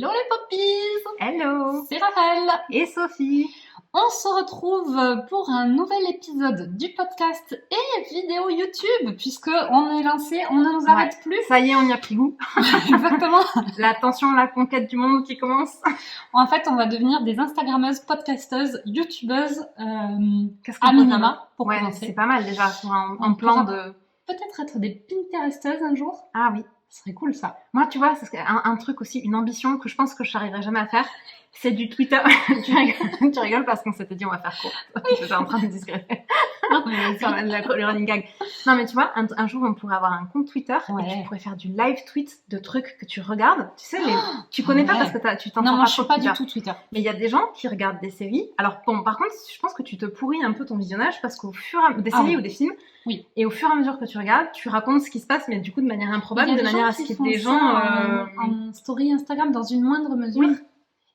Hello les poppies! Hello! C'est Raphaël! Et Sophie! On se retrouve pour un nouvel épisode du podcast et vidéo YouTube, puisque on est lancé, on ne nous arrête plus. Ça y est, on y a pris goût. Exactement. La tension, la conquête du monde qui commence. En fait, on va devenir des Instagrammeuses, podcasteuses, YouTubeuses, Qu'est-ce qu'on à peut minima, faire pour Ouais, commencer. c'est pas mal déjà, pour un On plan pourra de... Peut-être être des Pinteresteuses un jour. Ah oui. Ce serait cool ça. Moi, tu vois, c'est un truc aussi, une ambition que je pense que je n'arriverai jamais à faire, c'est du Twitter. Tu rigoles parce qu'on s'était dit on va faire court. J'étais en train de discréter. Non, mais Sur le running gag. Non, mais tu vois, un jour, on pourrait avoir un compte Twitter et tu pourrais faire du live tweet de trucs que tu regardes. Tu sais, tu connais pas parce que tu t'en non, moi je pas suis pas du tout Twitter. Mais il y a des gens qui regardent des séries. Alors, bon, par contre, je pense que tu te pourris un peu ton visionnage parce qu'au fur et à mesure, des séries ou des films, oui. Et au fur et à mesure que tu regardes, tu racontes ce qui se passe, mais du coup de manière improbable, de manière à ce qu'il y ait des gens... en story Instagram dans une moindre mesure. Oui.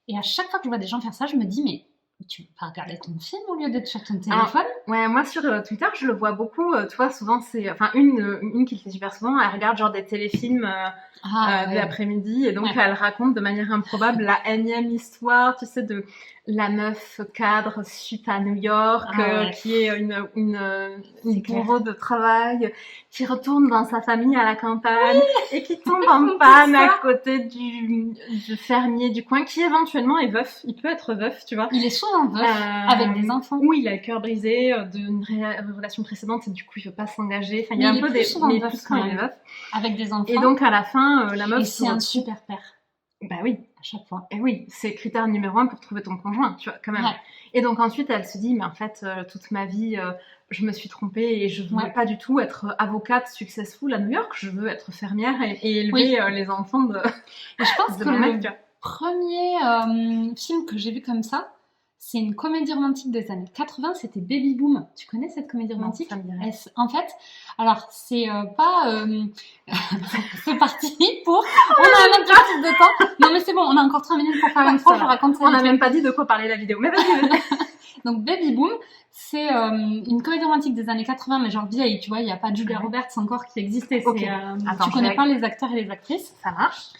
Et à chaque fois que je vois des gens faire ça, je me dis, mais tu peux pas regarder ton film au lieu d'être sur ton téléphone? Ouais, moi sur Twitter, je le vois beaucoup. Tu vois, souvent, c'est... Enfin, une qui le fait super souvent, elle regarde genre des téléfilms de l'après-midi, et donc elle raconte de manière improbable la énième histoire, tu sais, de la meuf cadre sup à New York, qui est une bourreau de travail, qui retourne dans sa famille à la campagne, et qui tombe en panne à côté du fermier du coin, qui éventuellement est veuf. Il peut être veuf, tu vois. Il est souvent veuf, avec des enfants. Ou il a le cœur brisé d'une relation précédente, et du coup il veut pas s'engager. Enfin, il y a un peu des... Mais plus quand il est veuf. Avec des enfants. Et donc à la fin, la meuf... Et c'est un super père. Bah oui, à chaque fois. Et oui, c'est critère numéro 1 pour trouver ton conjoint, tu vois, quand même. Ouais. Et donc ensuite, elle se dit, mais en fait, toute ma vie, je me suis trompée et je veux pas du tout être avocate successful à New York. Je veux être fermière et élever les enfants de. Et je pense que le premier film que j'ai vu comme ça, c'est une comédie romantique des années 80, c'était Baby Boom. Tu connais cette comédie romantique? Non, en fait, alors c'est pas... c'est parti pour... On a un objectif de temps. Non mais c'est bon, on a encore 3 minutes pour faire une fois, je raconte ça. On n'a même pas dit de quoi parler la vidéo, mais vas-y. Donc Baby Boom, c'est une comédie romantique des années 80, mais genre vieille, tu vois, il n'y a pas Julia Roberts encore qui existait. Okay. Tu connais pas les acteurs et les actrices. Ça marche.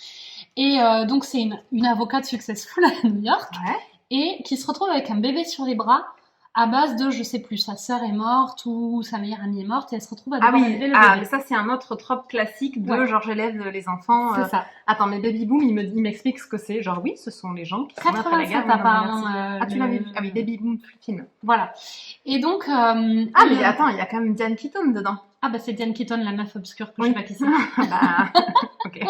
Et donc c'est une avocate successful à New York. Ouais. Et qui se retrouve avec un bébé sur les bras à base de, je sais plus, sa sœur est morte ou sa meilleure amie est morte et elle se retrouve à devoir élever le bébé. Mais ça c'est un autre trope classique de genre j'élève les enfants. C'est ça. Attends, mais Baby Boom, il m'explique ce que c'est. Genre oui, ce sont les gens qui sont après la guerre. Apparemment. Tu l'avais vu? Ah oui, Baby Boom, film. Voilà. Et donc... mais attends, il y a quand même Diane Keaton dedans. Ah bah c'est Diane Keaton, la meuf obscure que je sais pas qui c'est. Bah, ok.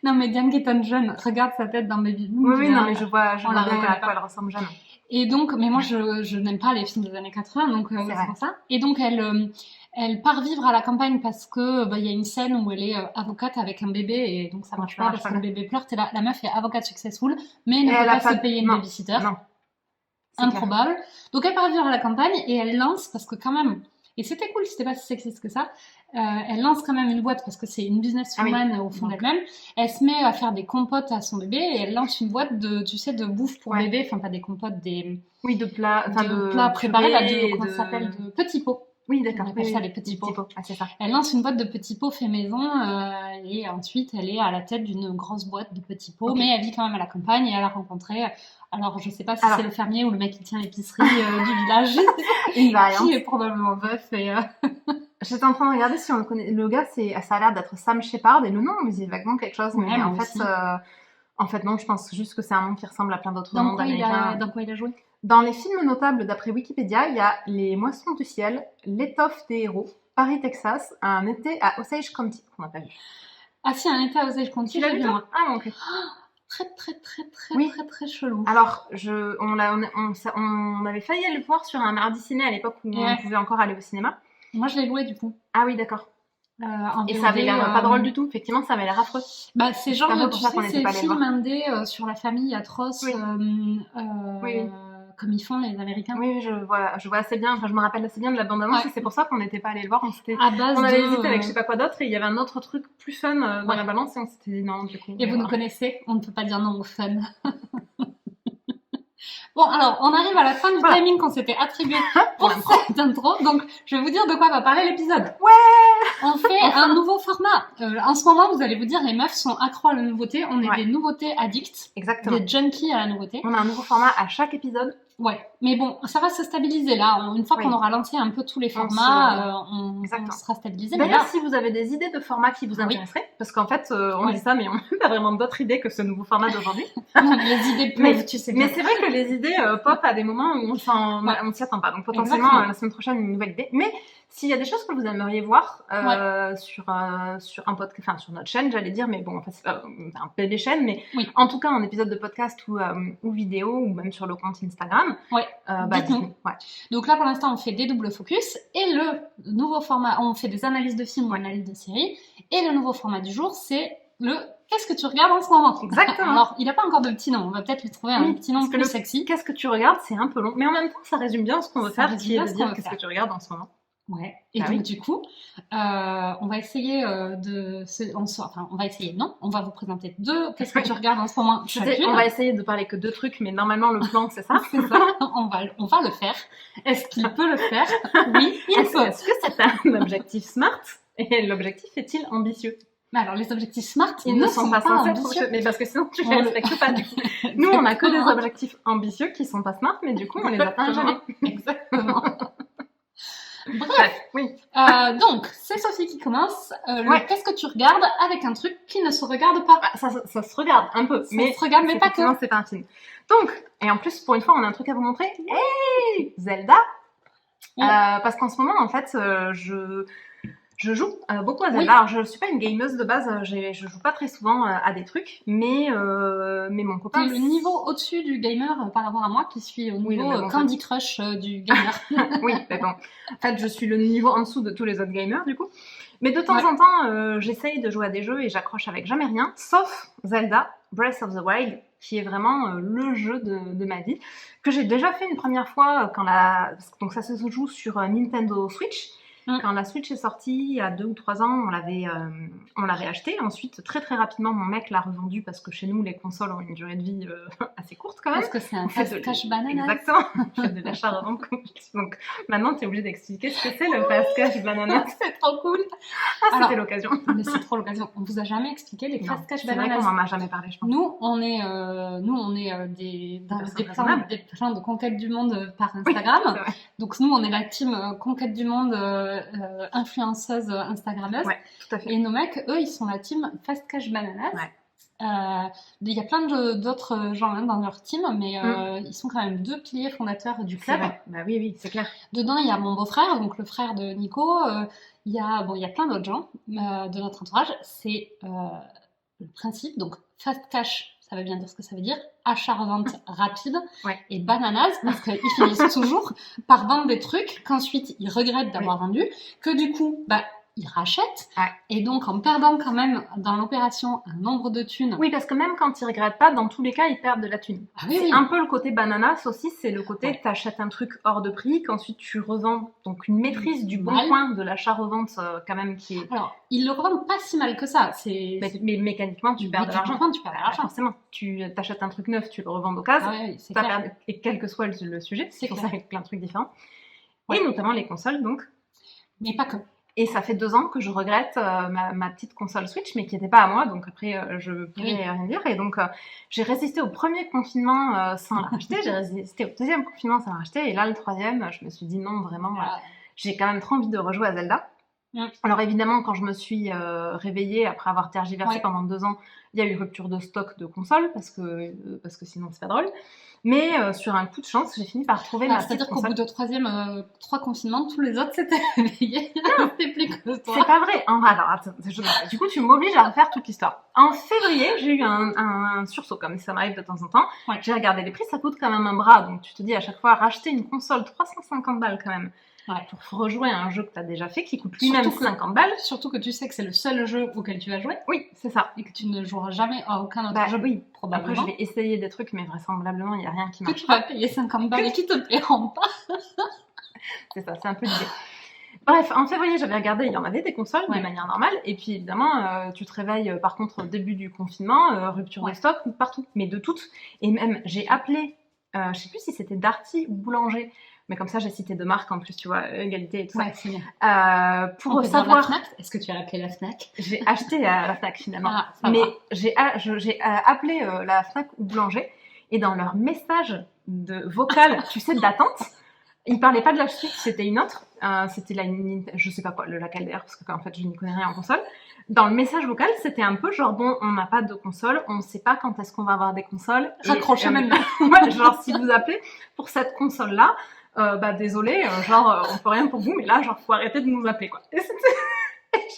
Non, mais Diane Keaton jeune, regarde sa tête dans Baby Boom. Oui, non, mais je vois bien à quoi elle ressemble jeune. Et donc, mais moi, je n'aime pas les films des années 80, donc c'est pour ça. Et donc, elle part vivre à la campagne parce que il y a une scène où elle est avocate avec un bébé, et donc ça marche pas parce que le bébé pleure. La meuf est avocate successful, mais ne peut pas se payer une babysitter. Non. Improbable. Donc, elle part vivre à la campagne et elle lance, parce que quand même... Et c'était cool, c'était pas si sexiste que ça. Elle lance quand même une boîte parce que c'est une businesswoman au fond d'elle-même. Elle se met à faire des compotes à son bébé et elle lance une boîte de, tu sais, de bouffe pour bébé. Enfin, pas des compotes, de plats, de plats préparés, comment ça s'appelle, de petits pots. Oui, d'accord. On appelle ça les petits pots. Ah, c'est ça. Elle lance une boîte de petits pots fait maison et ensuite elle est à la tête d'une grosse boîte de petits pots, mais elle vit quand même à la campagne et elle a rencontré, alors je sais pas si c'est le fermier ou le mec qui tient l'épicerie du village, une variante. Qui est probablement veuf et... J'étais en train de regarder si on le connaît. Le gars, ça a l'air d'être Sam Shepard et le nom me dit vaguement quelque chose, mais en fait non, je pense juste que c'est un nom qui ressemble à plein d'autres noms américains. Dans quoi il a joué? Dans les films notables d'après Wikipédia, il y a Les Moissons du ciel, L'étoffe des héros, Paris, Texas, Un été à Osage County, qu'on n'a pas vu. Ah si, Un été à Osage County, tu l'as vu toi? Ah ok. Très chelou. Alors, on avait failli aller le voir sur un mardi ciné à l'époque où on pouvait encore aller au cinéma. Moi je l'ai loué du coup. Ah oui, d'accord. Et VOD, ça avait l'air pas drôle du tout, effectivement, ça avait l'air affreux. Bah, c'est genre, tu sais, ces films indés sur la famille atroce, comme ils font les Américains. Oui, je vois assez bien, enfin je me rappelle assez bien de la bande-annonce et c'est pour ça qu'on n'était pas allé le voir. On avait hésité avec je sais pas quoi d'autre et il y avait un autre truc plus fun dans la balance et on s'était dit non du coup. Et vous nous connaissez, on ne peut pas dire non au fun. Bon, alors, on arrive à la fin du timing qu'on s'était attribué pour cette intro. Donc, je vais vous dire de quoi va parler l'épisode. Ouais! On fait un nouveau format. En ce moment, vous allez vous dire, les meufs sont accro à la nouveauté. On est des nouveautés addicts. Exactement. Des junkies à la nouveauté. On a un nouveau format à chaque épisode. Ouais, mais bon, ça va se stabiliser là. Une fois qu'on aura lancé un peu tous les formats, on sera stabilisé. D'ailleurs, si vous avez des idées de formats qui vous intéresseraient, parce qu'en fait, on dit ça, mais on n'a pas vraiment d'autres idées que ce nouveau format d'aujourd'hui. Les idées pleuvent, tu sais bien. Mais c'est vrai que les idées pop à des moments où on s'y attend pas. Donc potentiellement, la semaine prochaine, une nouvelle idée. Mais s'il y a des choses que vous aimeriez voir sur un podcast, enfin sur notre chaîne, j'allais dire, mais bon, enfin, c'est pas un peu des chaînes, mais en tout cas en épisode de podcast ou vidéo, ou même sur le compte Instagram. Dites-nous. Donc là, pour l'instant, on fait des doubles focus et le nouveau format, on fait des analyses de films ou analyses de séries. Et le nouveau format du jour, c'est le qu'est-ce que tu regardes en ce moment. Exactement. Alors, il n'a pas encore de petit nom. On va peut-être lui trouver un petit nom plus sexy. Qu'est-ce que tu regardes, c'est un peu long, mais en même temps, ça résume bien ce qu'on veut faire, qui est de dire qu'est-ce que tu regardes en ce moment. Ouais. Et donc du coup, on va essayer on va essayer. Non, on va vous présenter deux. Qu'est-ce que tu regardes en ce moment chacune. On va essayer de parler que deux trucs, mais normalement le plan c'est ça. C'est ça. On va le faire. Est-ce qu'il peut le faire? Oui, il peut. Est-ce que c'est un objectif smart? Et l'objectif est-il ambitieux? Mais alors les objectifs smart, ils ne sont pas ambitieux. Mais parce que sinon tu les respectes pas du coup. Nous on a que des objectifs ambitieux qui sont pas smart, mais du coup on les atteint jamais. Exactement. Bref, oui. Donc, c'est Sophie qui commence. Qu'est-ce que tu regardes avec un truc qui ne se regarde pas? Ça se regarde un peu, mais se regarde, mais pas que. C'est pas un film. Donc, et en plus, pour une fois, on a un truc à vous montrer. Hey, Zelda. Parce qu'en ce moment, en fait, je joue beaucoup à Zelda. Alors, je suis pas une gameuse de base, je joue pas très souvent à des trucs, mais mon copain... T'es le niveau au-dessus du gamer par rapport à moi, qui suis au niveau Candy Crush du gamer. Oui, mais bon. En fait, je suis le niveau en dessous de tous les autres gamers, du coup. Mais de temps en temps, j'essaye de jouer à des jeux et j'accroche avec jamais rien, sauf Zelda Breath of the Wild, qui est vraiment le jeu de ma vie, que j'ai déjà fait une première fois donc ça se joue sur Nintendo Switch. Quand la Switch est sortie, il y a 2 ou 3 ans, on l'avait acheté. Ensuite, très très rapidement, mon mec l'a revendu parce que chez nous, les consoles ont une durée de vie assez courte quand même. Parce que c'est un fast cash banana. Exactement. On fait de l'achat-revente. Donc maintenant, tu es obligé d'expliquer ce que c'est le fast cash banana. C'est trop cool. C'était l'occasion. Mais c'est trop l'occasion. On vous a jamais expliqué les fast cash bananas. C'est vrai qu'on m'en a jamais parlé, je pense. Nous, on est des plans de conquête du monde par Instagram. Oui, donc nous, on est la team conquête du monde influenceuse Instagrammeuse. Ouais, tout à fait. Et nos mecs, eux, ils sont la team Fast Cash Bananas. Ouais. Il y a plein d'autres gens dans leur team, mais ils sont quand même 2 piliers fondateurs du club. Bah oui, c'est clair. Dedans, il y a mon beau-frère, donc le frère de Nico. Il y a plein d'autres gens de notre entourage. C'est le principe. Donc, Fast Cash, ça veut bien dire ce que ça veut dire. Achat-revente rapide. Et bananas, parce qu'ils finissent toujours par vendre des trucs qu'ensuite ils regrettent d'avoir vendus, que du coup, ils rachètent. Et donc, en perdant quand même dans l'opération un nombre de thunes. Oui, parce que même quand ils regrettent pas, dans tous les cas, ils perdent de la thune. C'est un peu le côté bananas aussi, c'est le côté t'achètes un truc hors de prix, qu'ensuite tu revends. Donc, une maîtrise du bon coin de l'achat-revente quand même qui est... Alors, ils le revendent pas si mal que ça. Mais mécaniquement, tu perds de l'argent. Forcément. Tu t'achètes un truc neuf, tu le revends d'occasion. Et quel que soit le sujet, c'est pour ça avec plein de trucs différents. Et notamment les consoles, donc. Mais pas que. Et ça fait 2 ans que je regrette ma petite console Switch, mais qui n'était pas à moi, donc après je ne pouvais rien dire. Et donc j'ai résisté au premier confinement sans la racheter, j'ai résisté au 2e confinement sans la racheter, et là le 3e, je me suis dit non, vraiment, j'ai quand même trop envie de rejouer à Zelda. Alors évidemment, quand je me suis réveillée après avoir tergiversé pendant 2 ans, il y a eu rupture de stock de consoles, parce que sinon c'est pas drôle. Mais sur un coup de chance, j'ai fini par trouver ma petite c'est-à-dire console. qu'au bout de 3 confinements, tous les autres s'étaient réveillés. C'était plus que toi. C'est pas vrai. Alors, attends, du coup, tu m'obliges à refaire toute l'histoire. En février, j'ai eu un sursaut, comme ça m'arrive de temps en temps. J'ai regardé les prix, ça coûte quand même un bras. Donc, tu te dis à chaque fois, racheter une console 350 balles quand même. Pour rejouer à un jeu que tu as déjà fait, qui coûte lui-même 50 balles. Surtout que tu sais que c'est le seul jeu auquel tu vas jouer. Oui, c'est ça. Et que tu ne joueras jamais à aucun autre jeu. Oui, probablement. Après, je vais essayer des trucs, mais vraisemblablement, il n'y a rien qui marche. Que tu vas payer 50 balles et qui te plairont pas. C'est ça, c'est un peu l'idée. Bref, en février, j'avais regardé, il y en avait des consoles de manière normale. Et puis, évidemment, tu te réveilles, par contre, au début du confinement, rupture de stock partout, mais de toutes. Et même, j'ai appelé je sais plus si c'était Darty ou Boulanger, mais comme ça j'ai cité 2 marques en plus, tu vois, égalité et tout ouais, c'est bien. pour on peut savoir. dire la Fnac. Est-ce que tu as appelé la Fnac? J'ai acheté à la Fnac finalement, mais j'ai appelé la Fnac ou Boulanger, et dans leur message de vocal, tu sais, d'attente, ils parlaient pas de la suite, c'était une autre, c'était je sais pas quoi, laquelle d'ailleurs, parce que en fait je n'y connais rien en console. Dans le message vocal, c'était un peu genre, bon, on n'a pas de console, on ne sait pas quand est-ce qu'on va avoir des consoles. Raccrochez maintenant. Ouais, genre, si vous appelez pour cette console-là, désolé, on peut rien pour vous, mais là, faut arrêter de nous appeler, quoi. Et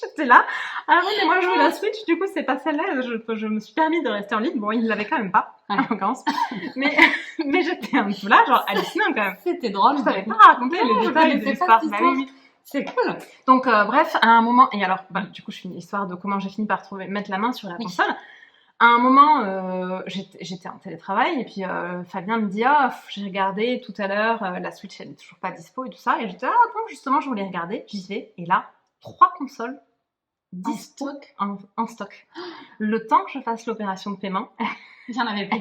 j'étais là. Ah oui, mais moi, je joue la Switch, du coup, c'est pas celle-là, je me suis permis de rester en ligne. Bon, ils l'avaient quand même pas, en l'occurrence. Mais j'étais un peu là, genre, hallucinant quand même. C'était drôle. Je savais pas raconter les détails de l'histoire. C'est cool. Donc, bref, à un moment, et alors, du coup, je finis l'histoire de comment j'ai fini par mettre la main sur la console. À un moment, j'étais en télétravail, et puis Fabien me dit, j'ai regardé tout à l'heure, la Switch, elle est toujours pas dispo et tout ça. Et j'étais, bon, justement, je voulais regarder, j'y vais. Et là, 3 consoles dispo en stock. Le temps que je fasse l'opération de paiement, il y en avait plus.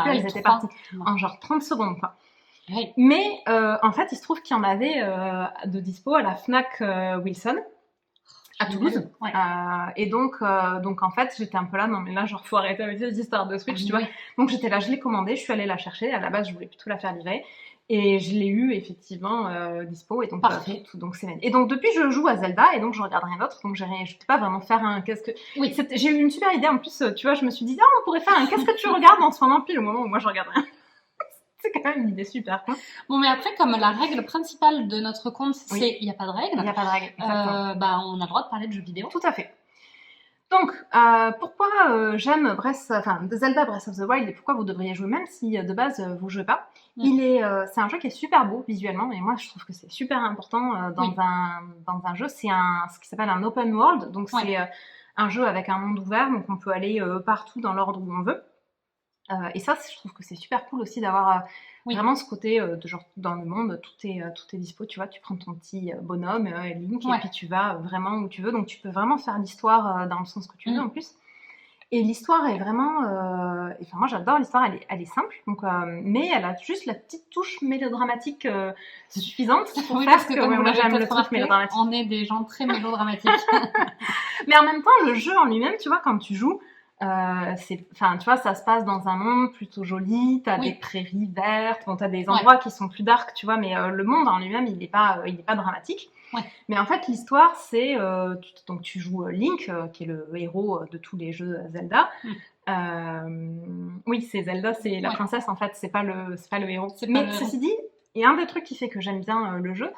Elles étaient parties en genre 30 secondes, quoi. Oui. Mais en fait, il se trouve qu'il y en avait de dispo à la Fnac Wilson à Toulouse. Ouais. Et donc en fait, j'étais un peu là, non mais là, faut arrêter avec ces histoires de Switch, tu vois. Donc j'étais là, je l'ai commandée, je suis allée la chercher. À la base, je voulais plutôt la faire livrer. Et je l'ai eu effectivement dispo, et donc donc c'est bien. Et donc depuis, je joue à Zelda, et donc je regarde rien d'autre, donc je peux pas vraiment faire un qu'est-ce que. Oui. J'ai eu une super idée en plus, tu vois, je me suis dit, on pourrait faire un qu'est-ce que tu regardes en ce moment, puis le moment où moi je regarde rien. C'est quand même une idée super, quoi. Bon, mais après, comme la règle principale de notre compte, c'est il n'y a pas de règle. Il n'y a pas de règle, exactement. On a le droit de parler de jeux vidéo. Tout à fait. Donc, pourquoi j'aime Zelda Breath of the Wild, et pourquoi vous devriez jouer, même si de base vous jouez pas. C'est un jeu qui est super beau visuellement, et moi je trouve que c'est super important dans un jeu. C'est ce qui s'appelle un open world, donc c'est un jeu avec un monde ouvert, donc on peut aller partout dans l'ordre où on veut. Et ça, je trouve que c'est super cool aussi d'avoir vraiment ce côté de genre dans le monde, tout est dispo, tu vois, tu prends ton petit bonhomme, Link, et puis tu vas vraiment où tu veux, donc tu peux vraiment faire l'histoire dans le sens que tu veux en plus. Et l'histoire est vraiment, enfin moi j'adore l'histoire, elle est simple, donc mais elle a juste la petite touche mélodramatique suffisante pour faire que moi j'aime le truc mélodramatique. On est des gens très mélodramatiques. Mais en même temps, le jeu en lui-même, tu vois, quand tu joues, tu vois, ça se passe dans un monde plutôt joli, t'as des prairies vertes, bon, t'as des endroits qui sont plus dark, tu vois, mais le monde en lui-même, il est pas dramatique. Ouais. Mais en fait, l'histoire, c'est donc tu joues Link, qui est le héros de tous les jeux Zelda. Oui, c'est Zelda, c'est la princesse en fait, c'est pas le héros. Mais ceci dit, et un des trucs qui fait que j'aime bien le jeu,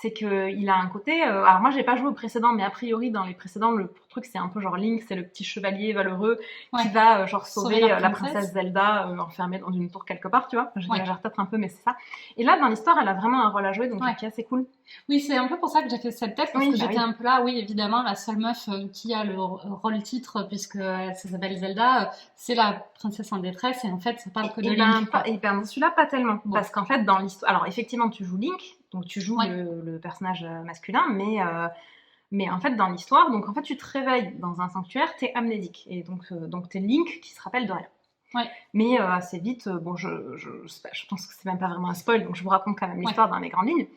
c'est qu'il a un côté. Alors moi, j'ai pas joué au précédent, mais a priori dans les précédents, le truc c'est un peu genre Link, c'est le petit chevalier valeureux qui va sauver la princesse Zelda enfermée dans une tour quelque part, tu vois. J'exagère peut-être un peu, mais c'est ça. Et là, dans l'histoire, elle a vraiment un rôle à jouer, donc qui est assez cool. Oui, c'est un peu pour ça que j'ai fait cette tête, parce que j'étais un peu là, oui, évidemment, la seule meuf qui a le rôle titre, puisque ça s'appelle Zelda, c'est la princesse en détresse, et en fait, ça parle que de Link. Et ben, celui-là, pas tellement. Bon. Parce qu'en fait, dans l'histoire, alors effectivement, tu joues Link, donc tu joues le personnage masculin, mais en fait, dans l'histoire, donc en fait, tu te réveilles dans un sanctuaire, t'es amnésique, et donc t'es Link qui se rappelle de rien. Ouais. Mais assez vite, bon, je pense que c'est même pas vraiment un spoil, donc je vous raconte quand même l'histoire dans les grandes lignes.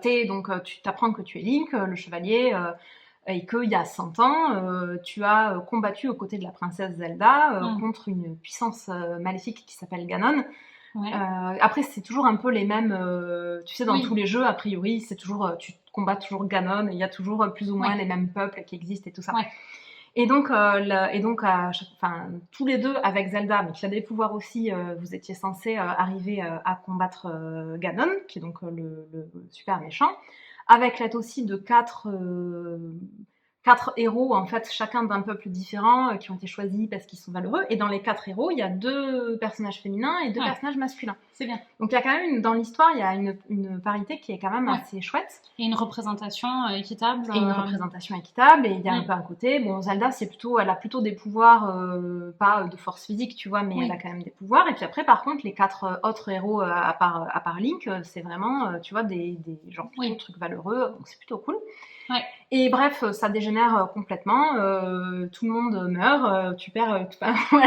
Tu t'apprends que tu es Link, le chevalier, et qu'il y a 100 ans, tu as combattu aux côtés de la princesse Zelda contre une puissance maléfique qui s'appelle Ganon. Ouais. Après, c'est toujours un peu les mêmes, tu sais, dans tous les jeux, a priori, c'est toujours, tu combats toujours Ganon, il y a toujours plus ou moins les mêmes peuples qui existent et tout ça. Ouais. Et donc, tous les deux avec Zelda, mais qui a des pouvoirs aussi, vous étiez censés arriver à combattre Ganon, qui est donc le super méchant, avec l'aide aussi de 4 héros, en fait, chacun d'un peuple différent, qui ont été choisis parce qu'ils sont valeureux. Et dans les 4 héros, il y a 2 personnages féminins et 2 personnages masculins. C'est bien. Donc il y a quand même, dans l'histoire, il y a une parité qui est quand même assez chouette. Et une représentation équitable. Et une représentation équitable. Et il y a un peu un côté, bon, Zelda, elle a plutôt des pouvoirs, pas de force physique, tu vois, mais elle a quand même des pouvoirs. Et puis après, par contre, les 4 autres héros, à part Link, c'est vraiment, tu vois, des trucs valeureux. Donc c'est plutôt cool. Ouais. Et bref, ça dégénère complètement, tout le monde meurt, tu perds... moi,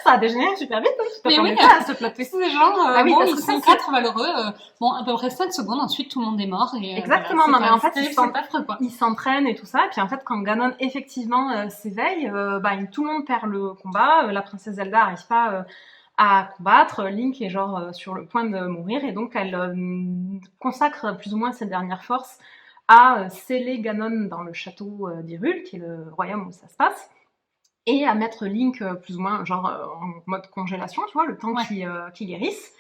ça a dégénéré super vite, hein, tu t'attendais pas à ce plot twist. C'est genre, bon, ils sont 4 malheureux, bon, à peu près 5 secondes, ensuite tout le monde est mort. Et, exactement, voilà, non mais en fait, ils s'entraînent et tout ça, et puis en fait, quand Ganon effectivement s'éveille, tout le monde perd le combat, la princesse Zelda n'arrive pas... à combattre, Link est genre sur le point de mourir et donc elle consacre plus ou moins ses dernières forces à sceller Ganon dans le château d'Hyrule, qui est le royaume où ça se passe, et à mettre Link plus ou moins genre en mode congélation, tu vois, le temps qu'il guérisse.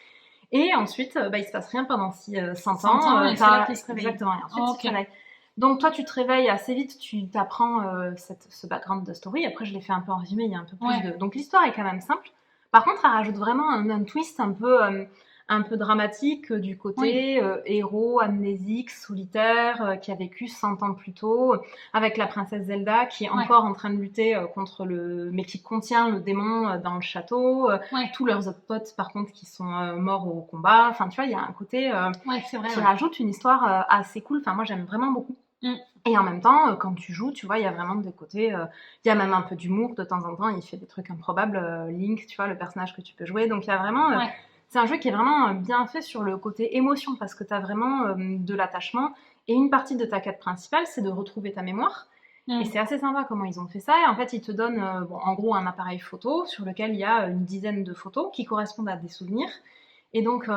Et ensuite, il se passe rien pendant 100 ans. Et c'est là qu'il se réveille. Exactement, et ensuite il se réveille. Donc toi, tu te réveilles assez vite, tu t'apprends ce background de story. Après, je l'ai fait un peu en résumé, il y a un peu plus de... Donc l'histoire est quand même simple. Par contre, elle rajoute vraiment un twist un peu dramatique du côté héros amnésique, solitaire, qui a vécu 100 ans plus tôt, avec la princesse Zelda qui est encore en train de lutter contre mais qui contient le démon dans le château, tous leurs autres potes par contre qui sont morts au combat. Enfin, tu vois, il y a un côté c'est vrai, qui rajoute une histoire assez cool. Enfin, moi, j'aime vraiment beaucoup. Et en même temps, quand tu joues, tu vois, il y a vraiment des côtés... il y a même un peu d'humour de temps en temps. Il fait des trucs improbables. Link, tu vois, le personnage que tu peux jouer. Donc, il y a vraiment... c'est un jeu qui est vraiment bien fait sur le côté émotion parce que tu as vraiment de l'attachement. Et une partie de ta quête principale, c'est de retrouver ta mémoire. Et c'est assez sympa comment ils ont fait ça. Et en fait, ils te donnent en gros un appareil photo sur lequel il y a une dizaine de photos qui correspondent à des souvenirs. Et donc,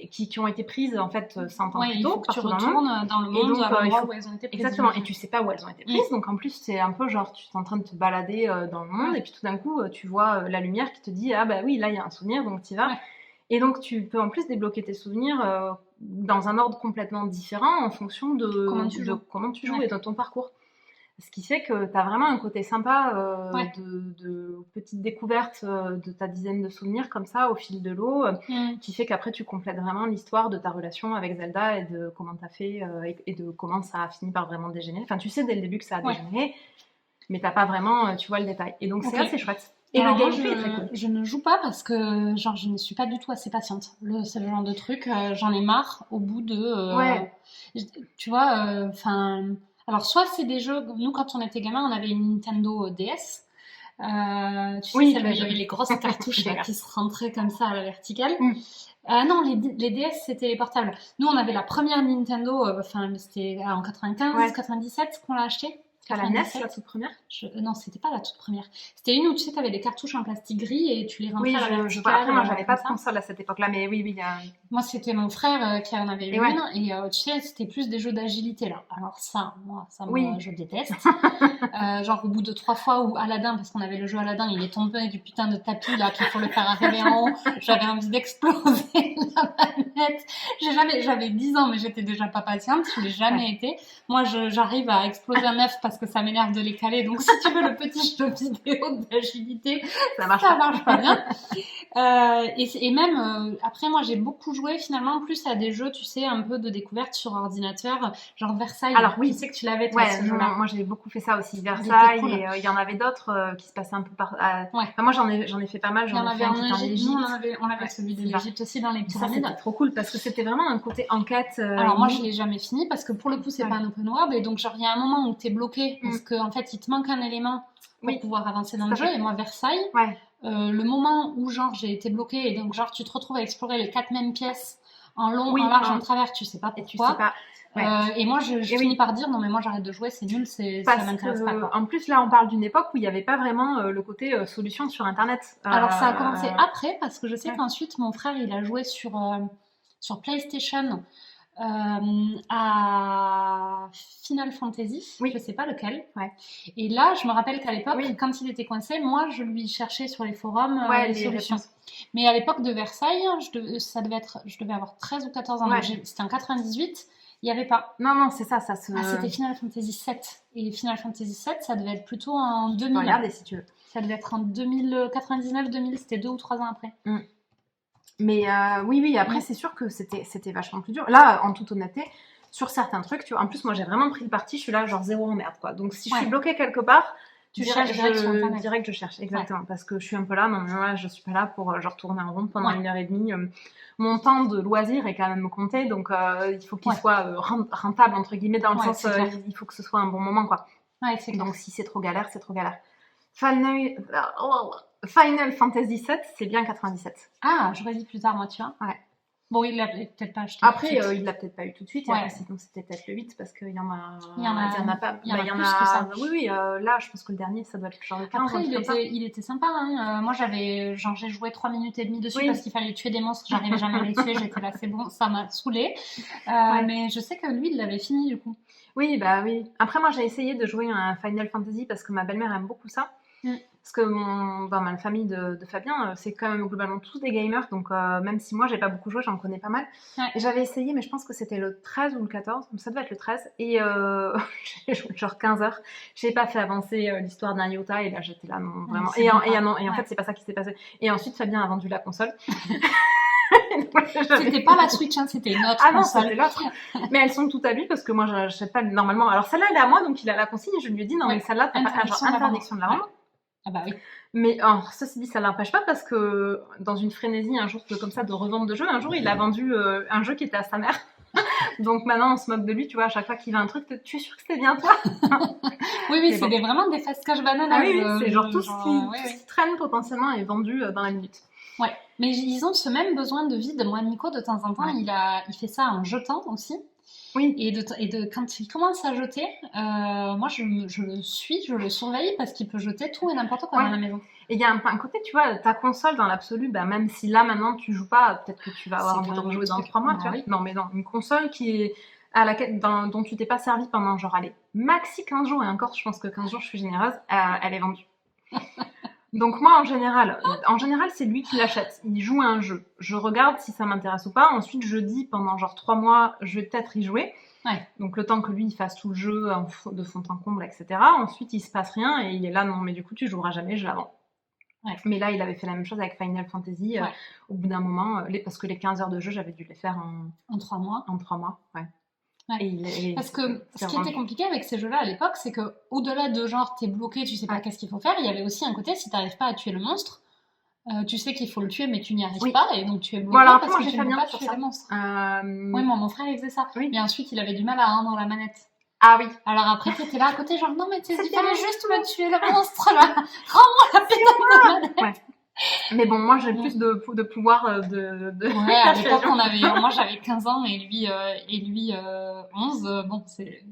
qui ont été prises en fait 100 ans plus tôt. Il faut que tu retournes dans le monde à l'endroit où elles ont été prises. Exactement, et tu sais pas où elles ont été prises. Donc en plus, c'est un peu genre, tu es en train de te balader dans le monde et puis tout d'un coup, tu vois la lumière qui te dit « Ah bah oui, là il y a un souvenir, donc tu y vas ». Et donc tu peux en plus débloquer tes souvenirs dans un ordre complètement différent en fonction de comment tu joues et de ton parcours. Ce qui fait que tu as vraiment un côté sympa de petite découverte de ta dizaine de souvenirs comme ça au fil de l'eau, qui fait qu'après tu complètes vraiment l'histoire de ta relation avec Zelda et de comment tu as fait et de comment ça a fini par vraiment dégénérer. Enfin, tu sais dès le début que ça a dégénéré, mais t'as pas vraiment, tu vois, le détail. Et donc c'est assez chouette. Et alors le gameplay est très cool. Je ne joue pas parce que genre je ne suis pas du tout assez patiente. C'est le genre de truc, j'en ai marre au bout de... tu vois, enfin... alors, soit c'est des jeux... Nous, quand on était gamin, on avait une Nintendo DS. Tu sais, celle où il y avait les grosses cartouches là, qui se rentraient comme ça à la verticale. Non, les DS, c'était les portables. Nous, on avait la première Nintendo, c'était en 95, 97 qu'on l'a achetée. À la NES, la toute première Non, c'était pas la toute première. C'était une où tu sais, t'avais des cartouches en plastique gris et tu les rentrais à la verticale. Après, moi, j'avais pas de console à cette époque-là, mais oui. Moi, c'était mon frère qui en avait une, et tu sais, c'était plus des jeux d'agilité, là. Alors ça, moi, je déteste. Genre, au bout de 3 fois où Aladdin, parce qu'on avait le jeu Aladdin, il est tombé du putain de tapis, là, qu'il faut le faire arriver en haut. J'avais envie d'exploser la manette. J'avais 10 ans, mais j'étais déjà pas patiente. Je l'ai jamais été. Moi, j'arrive à exploser un œuf parce que ça m'énerve de les caler. Donc, si tu veux le petit jeu vidéo d'agilité, ça marche pas bien. Et même, après, moi, j'ai beaucoup joué finalement plus à des jeux, tu sais, un peu de découverte sur ordinateur, genre Versailles. Alors oui, je sais que tu l'avais, toi, ce jeu-là. Moi, j'ai beaucoup fait ça aussi, Versailles, cool. Et il y en avait d'autres qui se passaient un peu par... Enfin, moi, j'en ai fait pas mal, j'en ai fait un qui était en Égypte. On avait celui de l'Égypte aussi dans les pyramides. C'était trop cool parce que c'était vraiment un côté enquête. Alors moi, je l'ai jamais fini parce que pour le coup, c'est pas un open world et donc genre il y a un moment où t'es bloqué parce qu'en fait, il te manque un élément pour pouvoir avancer dans le jeu. Et moi, Versailles, le moment où genre j'ai été bloquée et donc genre tu te retrouves à explorer les 4 mêmes pièces en long, en large, en travers, tu sais pas pourquoi. Et tu sais pas. Et moi, je finis par dire non, mais moi j'arrête de jouer, c'est nul, ça m'intéresse pas. Quoi. En plus, là, on parle d'une époque où il n'y avait pas vraiment le côté solution sur Internet. Alors, ça a commencé après, parce que je sais qu'ensuite, mon frère, il a joué sur PlayStation à Final Fantasy, je sais pas lequel. Et là, je me rappelle qu'à l'époque, quand il était coincé, moi, je lui cherchais sur les forums les solutions. Mais à l'époque de Versailles, je devais avoir 13 ou 14 ans, donc c'était en 98. Il n'y avait pas. Non, c'est ça se... Ah, c'était Final Fantasy VII. Et Final Fantasy VII, ça devait être plutôt en 2000. Regardez si tu veux. Ça devait être en 2099-2000, c'était 2 ou 3 ans après. Mais oui, après, c'est sûr que c'était vachement plus dur. Là, en toute honnêteté, sur certains trucs, tu vois, en plus, moi, j'ai vraiment pris le parti, je suis là, genre, zéro emmerde, quoi. Donc, si je suis bloquée quelque part, Tu cherches direct sur Internet. Direct, je cherche, exactement. Parce que je suis un peu là, non, là, je suis pas là pour genre tourner en rond pendant 1h30. Mon temps de loisir est quand même compté, donc il faut qu'il soit rentable, entre guillemets, dans le sens, il faut que ce soit un bon moment, quoi. Ouais, c'est clair. Donc si c'est trop galère, c'est trop galère. Final Fantasy VII, c'est bien 97. Ah, j'aurais dit plus tard, moi, tu vois. Ouais. Bon, il l'a peut-être pas acheté. Après, il l'a peut-être pas eu tout de suite. Et après, sinon, c'était peut-être le 8 parce qu'il y en a. Il y en a pas. Il y en a que ça. Oui, là, je pense que le dernier, ça doit être genre le 15. Après, il était sympa. Hein. Moi, j'ai joué 3 minutes et demie dessus parce qu'il fallait tuer des monstres. J'arrivais jamais à les tuer. J'étais là, c'est bon, ça m'a saoulée. Mais je sais que lui, il l'avait fini du coup. Oui, bah oui. Après, moi, j'ai essayé de jouer un Final Fantasy parce que ma belle-mère aime beaucoup ça. Parce que dans ma famille de Fabien, c'est quand même globalement tous des gamers, donc même si moi j'ai pas beaucoup joué, j'en connais pas mal. Et j'avais essayé, mais je pense que c'était le 13 ou le 14, donc ça devait être le 13, et j'ai joué genre 15 heures. J'ai pas fait avancer l'histoire d'un iota, et là j'étais là, non, vraiment. Et en fait, c'est pas ça qui s'est passé. Et ensuite, Fabien a vendu la console. C'était pas la Switch, hein, c'était une autre console. C'était l'autre. Mais elles sont toutes à lui parce que moi j'achète pas normalement. Alors celle-là elle est à moi, donc il a la consigne, et je lui ai dit non, mais celle-là t'as pas interdiction de la vendre. Ah bah oui. Mais ceci dit, ça l'empêche pas parce que dans une frénésie un jour comme ça de revente de jeux, un jour il a vendu un jeu qui était à sa mère. Donc maintenant on se moque de lui, tu vois, à chaque fois qu'il veut un truc, tu es sûr que c'était bien toi? Oui, c'est vraiment des fast cash bananes. Ah oui, c'est genre tout ce qui traîne potentiellement est vendu dans la minute. Ouais, mais ils ont ce même besoin de vide. Moi, Nico, de temps en temps, il fait ça en jetant aussi. Oui. Et quand il commence à jeter, moi je le suis, je le surveille parce qu'il peut jeter tout et n'importe quoi dans la maison. Et il y a un côté, tu vois, ta console dans l'absolu, bah, même si là maintenant tu joues pas, peut-être que tu vas avoir envie de rejouer dans 3 mois, tu vois. Non, mais non, une console qui est dont tu t'es pas servi pendant genre, allez, maxi 15 jours, et encore, je pense que 15 jours, je suis généreuse, elle est vendue. Donc moi, en général, c'est lui qui l'achète. Il joue à un jeu. Je regarde si ça m'intéresse ou pas. Ensuite, je dis pendant genre 3 mois, je vais peut-être y jouer. Ouais. Donc le temps que lui, il fasse tout le jeu de fond en comble, etc. Ensuite, il se passe rien et il est là, non, mais du coup, tu joueras jamais, je la vends. Ouais. Mais là, il avait fait la même chose avec Final Fantasy. Au bout d'un moment, parce que les 15 heures de jeu, j'avais dû les faire en 3 mois. En 3 mois, ouais. Parce que ce qui était compliqué avec ces jeux-là à l'époque, c'est que au-delà de genre t'es bloqué, tu sais pas qu'est-ce qu'il faut faire, il y avait aussi un côté, si t'arrives pas à tuer le monstre, tu sais qu'il faut le tuer mais tu n'y arrives pas et donc tu es bloqué parce que tu ne peux pas tuer le monstre. Oui, moi mon frère il faisait ça. Mais ensuite il avait du mal à rendre la manette. Ah oui. Alors après t'étais là à côté genre non mais il fallait juste me tuer le monstre là, rends-moi la putain de manette. Ouais. Mais bon, moi j'ai plus de pouvoir de... Ouais, à l'époque moi j'avais 15 ans et lui 11, bon c'est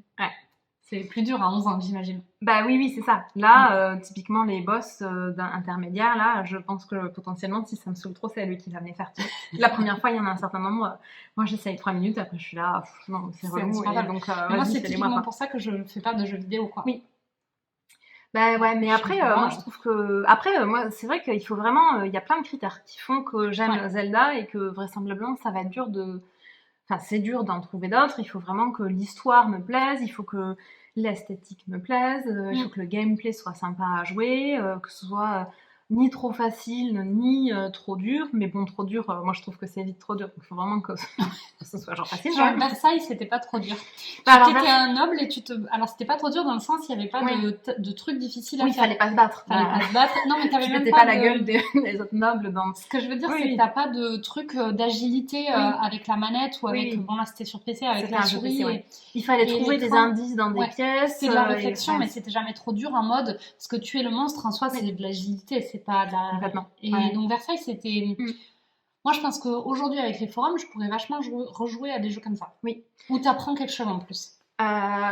plus dur à 11 ans j'imagine. Bah oui, c'est ça. Là, typiquement les boss intermédiaires, là, je pense que potentiellement si ça me saoule trop, c'est lui qui va me les faire tuer. La première fois, il y en a un certain nombre, moi j'essaye 3 minutes, après je suis là, non, c'est relou. Donc, moi c'est typiquement pour ça que je ne fais pas de jeux vidéo, quoi. Oui. Bah ouais, mais après, moi je trouve que... Après, moi, c'est vrai qu'il faut vraiment... Il y a plein de critères qui font que j'aime Zelda et que vraisemblablement, ça va être dur de... Enfin, c'est dur d'en trouver d'autres. Il faut vraiment que l'histoire me plaise, il faut que l'esthétique me plaise, il faut que le gameplay soit sympa à jouer, que ce soit ni trop facile, ni trop dur. Mais bon, trop dur, moi je trouve que c'est vite trop dur. Il faut vraiment que ce soit genre facile. Genre Versailles, c'était pas trop dur. T'étais un noble et alors c'était pas trop dur dans le sens, il y avait pas de trucs difficiles à faire. Oui, fallait pas se battre. Fallait pas se battre. Non, mais t'avais même pas la gueule des autres nobles dans... Ce que je veux dire, c'est que t'as pas de truc d'agilité avec la manette ou avec... Bon, là, c'était sur PC avec la souris. Il fallait trouver des indices dans des pièces. C'était de la réflexion, mais c'était jamais trop dur en mode... Parce que tuer le monstre, en soi, c'est de l'agilité, c'est pas de la... Complètement. Et donc, Versailles, c'était... Moi, je pense qu'aujourd'hui, avec les forums, je pourrais vachement rejouer à des jeux comme ça. Oui. Où t'apprends quelque chose en plus.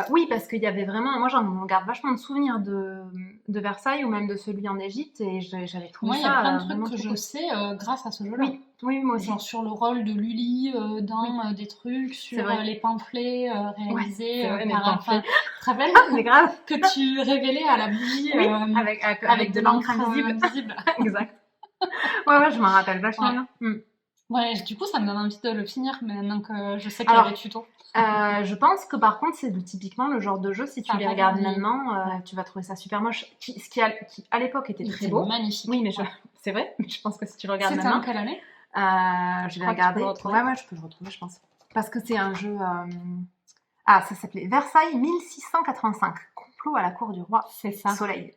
Oui, parce qu'il y avait vraiment... Moi, j'en garde vachement de souvenirs de Versailles ou même de celui en Égypte et j'avais trouvé ça... Moi, il y a plein de trucs que je sais grâce à ce jeu-là. Oui, moi aussi. Genre sur le rôle de Lully dans des trucs, sur les pamphlets réalisés par un... Enfin, tu te rappelles que tu révélais à la bougie avec de l'encre invisible. Exact. Ouais, je m'en rappelle vachement bien. Ouais, du coup, ça me donne envie de le finir maintenant que je sais qu'il y a des tutos. Je pense que par contre, c'est typiquement le genre de jeu, si tu les regardes maintenant, tu vas trouver ça super moche. Ce qui à l'époque était très beau. Magnifique. Oui, mais c'est vrai. Mais je pense que si tu le regardes maintenant. C'était en quelle année Je vais regarder. Ouais, je peux le retrouver, je pense. Parce que c'est un jeu. Ça s'appelait Versailles 1685. Complot à la cour du roi. C'est ça. Soleil.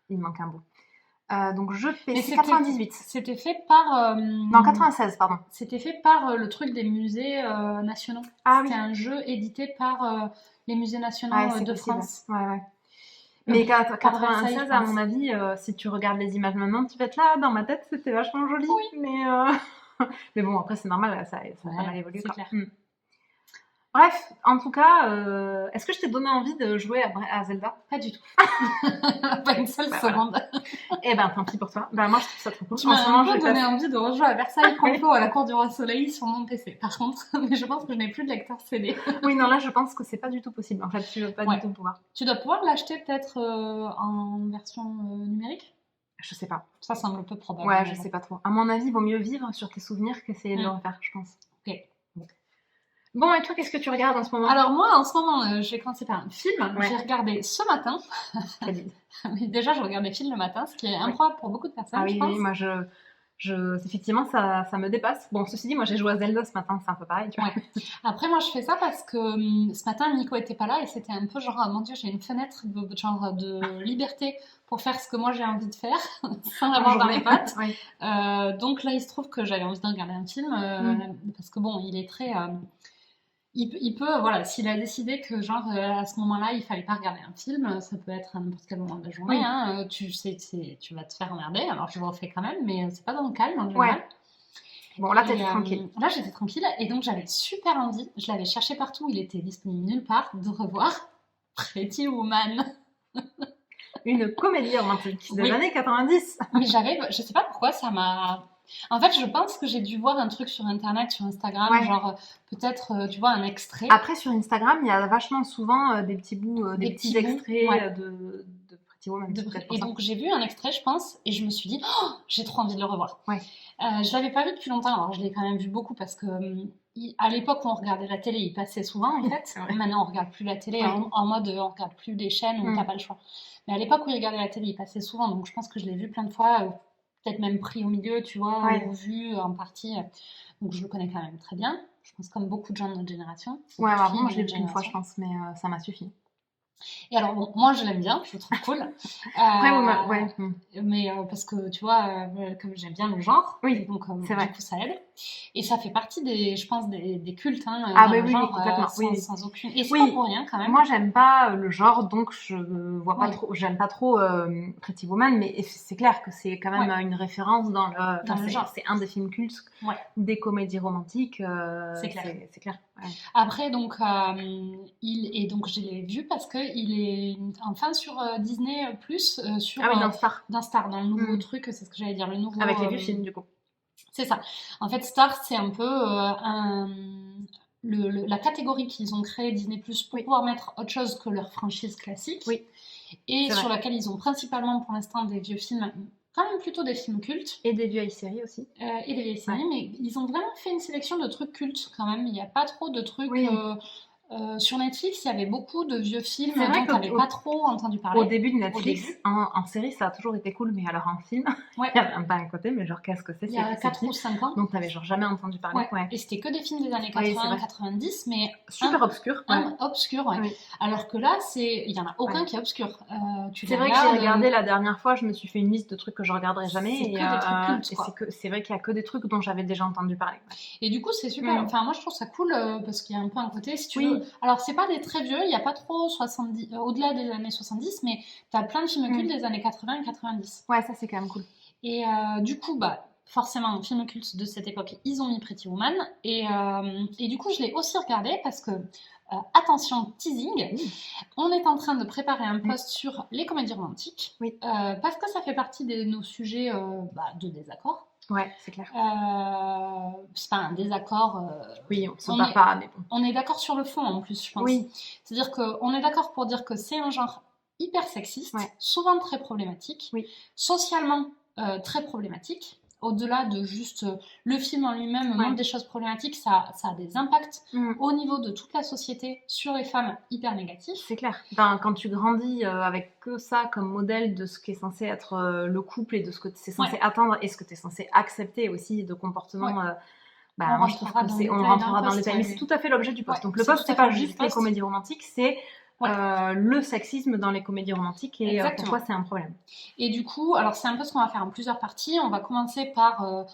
Il manque un bout. Donc c'est 98. C'était fait par... Non, 96, pardon. C'était fait par le truc des musées nationaux. C'était un jeu édité par les musées nationaux de France. Ouais. Mais 96, à mon avis, si tu regardes les images maintenant, tu vas être là, dans ma tête, c'était vachement joli. Oui. Mais bon, après, c'est normal, ça a pas mal évolué. C'est clair. Bref, en tout cas, est-ce que je t'ai donné envie de jouer à Zelda? Pas du tout. Pas une seule seconde. Eh ben, tant pis pour toi. Moi, je trouve ça trop cool. Tu m'as un peu donné envie de rejouer à Versailles Complot à la Cour du Roi Soleil sur mon PC. Par contre, mais je pense que je n'ai plus de lecteur CD. Oui, non, là, je pense que c'est pas du tout possible. En fait, tu vas pas du tout pouvoir. Tu dois pouvoir l'acheter peut-être en version numérique? Je sais pas. Ça semble un peu probable. Ouais, je sais pas trop. À mon avis, il vaut mieux vivre sur tes souvenirs qu'essayer de le refaire, je pense. Ok. Bon, et toi, qu'est-ce que tu regardes en ce moment? Alors moi, en ce moment, je vais commencer par un film. J'ai regardé ce matin. Mais déjà, je regarde des films le matin, ce qui est improbable pour beaucoup de personnes, je pense. Oui, moi, effectivement, ça me dépasse. Bon, ceci dit, moi, j'ai joué à Zelda ce matin, c'est un peu pareil, tu vois. Après, moi, je fais ça parce que ce matin, Nico était pas là et c'était un peu genre, mon Dieu, j'ai une fenêtre de liberté pour faire ce que moi j'ai envie de faire sans l'avoir dans les pattes. Donc là, il se trouve que j'avais envie de regarder un film parce que bon, il est très... Il peut, voilà, s'il a décidé que genre à ce moment-là, il fallait pas regarder un film, ça peut être à n'importe quel moment de la journée. Hein, tu sais, tu vas te faire emmerder. Alors je le refais quand même, mais c'est pas dans le calme en général. Bon, là t'étais tranquille. Là j'étais tranquille et donc j'avais super envie. Je l'avais cherché partout, il était disponible nulle part, de revoir Pretty Woman. Une comédie romantique des années 90. Mais je sais pas pourquoi ça m'a. En fait, je pense que j'ai dû voir un truc sur Internet, sur Instagram, genre peut-être, tu vois, un extrait. Après, sur Instagram, il y a vachement souvent des petits bouts, des petits extraits de Pretty Woman. Et donc, j'ai vu un extrait, je pense, et je me suis dit, oh, j'ai trop envie de le revoir. Je l'avais pas vu depuis longtemps, alors je l'ai quand même vu beaucoup parce que à l'époque où on regardait la télé, il passait souvent en fait. Maintenant, on regarde plus la télé en mode on regarde plus les chaînes où t'as pas le choix. Mais à l'époque où il regardait la télé, il passait souvent, donc je pense que je l'ai vu plein de fois. Peut-être même pris au milieu, tu vois, ou vu en partie. Donc je le connais quand même très bien. Je pense comme beaucoup de gens de notre génération. Ouais, moi je l'ai vu une fois, je pense, mais ça m'a suffi. Et alors, bon, moi je l'aime bien, je le trouve cool. Mais parce que tu vois, comme j'aime bien le genre, donc du coup ça aide. Et ça fait partie je pense, des cultes, hein, dans le genre, complètement. Sans aucune. Et c'est pas pour rien quand même. Moi j'aime pas le genre, donc je vois pas trop, j'aime pas trop Pretty Woman, mais c'est clair que c'est quand même une référence dans le genre. C'est un des films cultes, des comédies romantiques. C'est clair. Après, donc, donc je l'ai vu parce qu'il est enfin sur Disney+, sur dans Star, dans le nouveau truc, c'est ce que j'allais dire, le nouveau... Avec les vieux films, du coup. C'est ça. En fait, Star, c'est un peu la catégorie qu'ils ont créée, Disney+, pour pouvoir mettre autre chose que leur franchise classique, et sur laquelle ils ont principalement, pour l'instant, des vieux films... Quand même plutôt des films cultes. Et des vieilles séries aussi. Et des vieilles séries, mais ils ont vraiment fait une sélection de trucs cultes quand même. Il n'y a pas trop de trucs... sur Netflix, il y avait beaucoup de vieux films dont tu n'avais pas trop entendu parler. Au début de Netflix, en série, ça a toujours été cool, mais alors en film, il y avait pas un côté, mais genre qu'est-ce que c'est? Il y a 4 ou 5 ans. Donc tu n'avais genre jamais entendu parler. Et c'était que des films des années 80-90, mais... Super obscur. Obscur, Alors que là, il n'y en a aucun qui est obscur. C'est vrai que j'ai regardé la dernière fois, je me suis fait une liste de trucs que je regarderai jamais. C'est que des trucs cultes, c'est vrai qu'il n'y a que des trucs dont j'avais déjà entendu parler. Et du coup, c'est super. Enfin, moi, je trouve ça cool parce qu'il y a un peu un côté, si tu veux... Alors, c'est pas des très vieux, il n'y a pas trop 70, au-delà des années 70, mais tu as plein de films cultes des années 80 et 90. Ouais, ça c'est quand même cool. Et du coup, forcément, film culte de cette époque, ils ont mis Pretty Woman. Et du coup, je l'ai aussi regardé parce que, attention, teasing, on est en train de préparer un post sur les comédies romantiques. Parce que ça fait partie de nos sujets de désaccord. Ouais, c'est clair. C'est pas un désaccord. On se bat pas, mais bon. On est d'accord sur le fond en plus, je pense. C'est-à-dire qu'on est d'accord pour dire que c'est un genre hyper sexiste, souvent très problématique, socialement très problématique. Au-delà de juste le film en lui-même montre des choses problématiques, ça a des impacts au niveau de toute la société sur les femmes hyper négatifs. C'est clair. Quand tu grandis avec que ça comme modèle de ce qui est censé être le couple et de ce que tu es censé attendre et ce que tu es censé accepter aussi de comportement... moi je trouve que on rentrera dans le détail, mais c'est tout à fait l'objet du post. Donc le post, c'est pas juste les comédies romantiques, c'est le sexisme dans les comédies romantiques et pourquoi c'est un problème. Et du coup, alors c'est un peu ce qu'on va faire en plusieurs parties. On va commencer par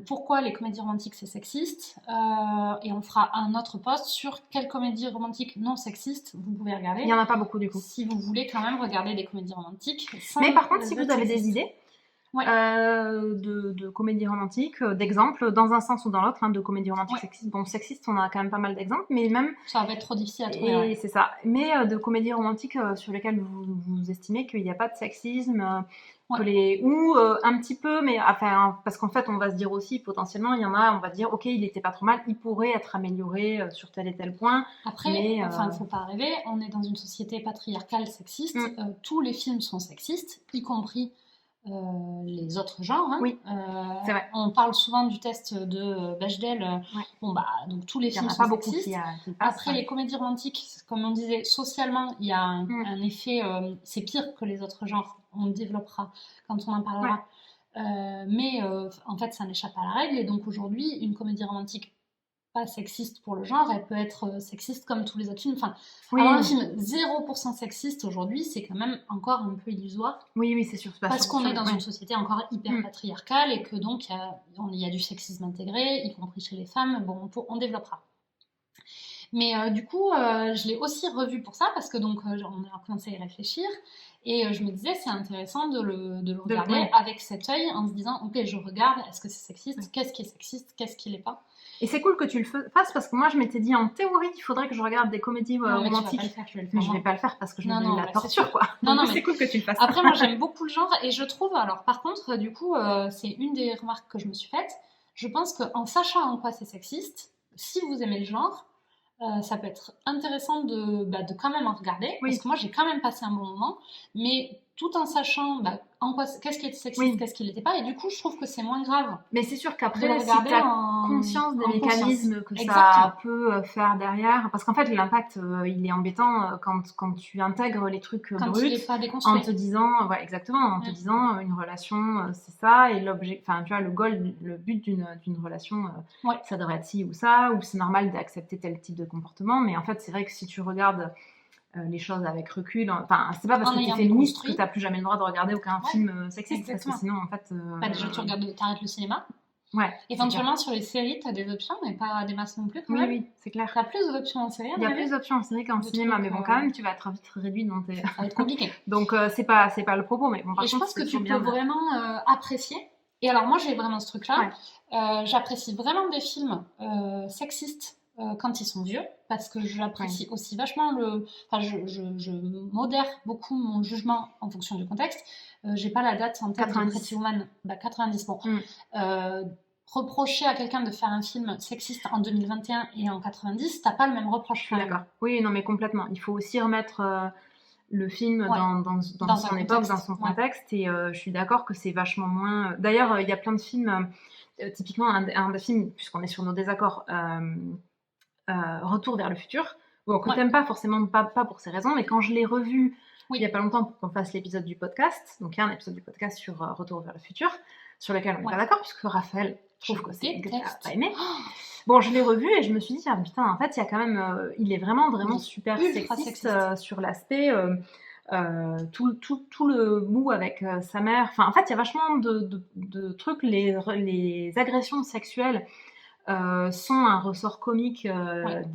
pourquoi les comédies romantiques c'est sexiste et on fera un autre post sur quelles comédies romantiques non sexistes vous pouvez regarder. Il n'y en a pas beaucoup du coup. Si vous voulez quand même regarder des comédies romantiques. Mais par contre, si vous avez des idées de comédies romantiques, d'exemples, dans un sens ou dans l'autre, de comédies romantiques sexistes. Bon, sexistes, on a quand même pas mal d'exemples, mais même... Ça va être trop difficile à trouver. Et c'est ça. Mais de comédies romantiques sur lesquelles vous estimez qu'il n'y a pas de sexisme... ou un petit peu, mais enfin, parce qu'en fait, on va se dire aussi, potentiellement, il y en a, on va dire, ok, il était pas trop mal, il pourrait être amélioré sur tel et tel point. Après, il faut pas rêver, on est dans une société patriarcale sexiste, tous les films sont sexistes, y compris les autres genres. Oui, c'est vrai. On parle souvent du test de Bechdel. Bon, donc tous les films sont sexistes. Après, les comédies romantiques, comme on disait, socialement, il y a un effet, c'est pire que les autres genres. On le développera quand on en parlera. Mais en fait, ça n'échappe pas à la règle. Et donc aujourd'hui, une comédie romantique pas sexiste pour le genre, elle peut être sexiste comme tous les autres films. Enfin, avoir un film 0% sexiste aujourd'hui, c'est quand même encore un peu illusoire. Oui, c'est sûr. Parce qu'on est dans une société encore hyper patriarcale et que donc il y a du sexisme intégré, y compris chez les femmes. Bon, on développera. Mais du coup, je l'ai aussi revu pour ça parce que donc on a commencé à y réfléchir et je me disais c'est intéressant de le regarder avec cet œil en se disant ok, je regarde, est-ce que c'est sexiste, qu'est-ce qui est sexiste, qu'est-ce qui l'est pas. Et c'est cool que tu le fasses parce que moi je m'étais dit en théorie il faudrait que je regarde des comédies romantiques. Mais je vais pas le faire parce que je me dis la torture quoi. Non, mais c'est cool que tu le fasses. Après moi j'aime beaucoup le genre et je trouve, alors par contre du coup c'est une des remarques que je me suis faite, je pense qu'en sachant en quoi c'est sexiste, si vous aimez le genre, ça peut être intéressant de quand même en regarder, parce que moi j'ai quand même passé un bon moment, mais tout en sachant qu'est-ce qui est sexiste, qu'est-ce qui l'était pas, et du coup je trouve que c'est moins grave. Mais c'est sûr qu'après, si tu as conscience des mécanismes que ça peut faire derrière, parce qu'en fait l'impact il est embêtant quand tu intègres les trucs bruts en te disant, te disant une relation c'est ça, et l'objet, enfin tu vois, le but d'une relation ça devrait être ci ou ça, ou c'est normal d'accepter tel type de comportement, mais en fait c'est vrai que si tu regardes les choses avec recul, enfin c'est pas parce que tu es féministe que tu n'as plus jamais le droit de regarder aucun film sexiste, parce que sinon en fait déjà tu t'arrêtes le cinéma. Éventuellement sur les séries tu as des options mais pas des masses non plus quand même. Oui, c'est clair. Tu as plus d'options en série. Il y a plus d'options en série qu'en cinéma, mais bon quand même tu vas être vite réduit dans tes... Ça va être compliqué. Donc c'est pas le propos, mais bon par contre, je pense que tu peux vraiment apprécier. Et alors moi j'ai vraiment ce truc là, j'apprécie vraiment des films sexistes quand ils sont vieux, parce que j'apprécie aussi vachement je modère beaucoup mon jugement en fonction du contexte. J'ai pas la date en tête de Pretty Woman, 90, bon. Reprocher à quelqu'un de faire un film sexiste en 2021 et en 90, t'as pas le même reproche. Je suis d'accord. Oui, non mais complètement. Il faut aussi remettre le film dans son époque, dans son contexte, et je suis d'accord que c'est vachement moins... D'ailleurs, il y a plein de films, typiquement un des films, puisqu'on est sur nos désaccords, Retour vers le futur, que t'aimes pas forcément, pas pour ces raisons, mais quand je l'ai revu il y a pas longtemps pour qu'on fasse l'épisode du podcast, donc il y a un épisode du podcast sur Retour vers le futur, sur lequel on n'est pas d'accord, puisque Raphaël trouve que c'est pas aimé. Bon, je l'ai revu et je me suis dit, putain, en fait, il y a quand même, il est vraiment super sexiste sur l'aspect, tout le bout avec sa mère. Enfin, en fait, il y a vachement de trucs, les agressions sexuelles sont un ressort comique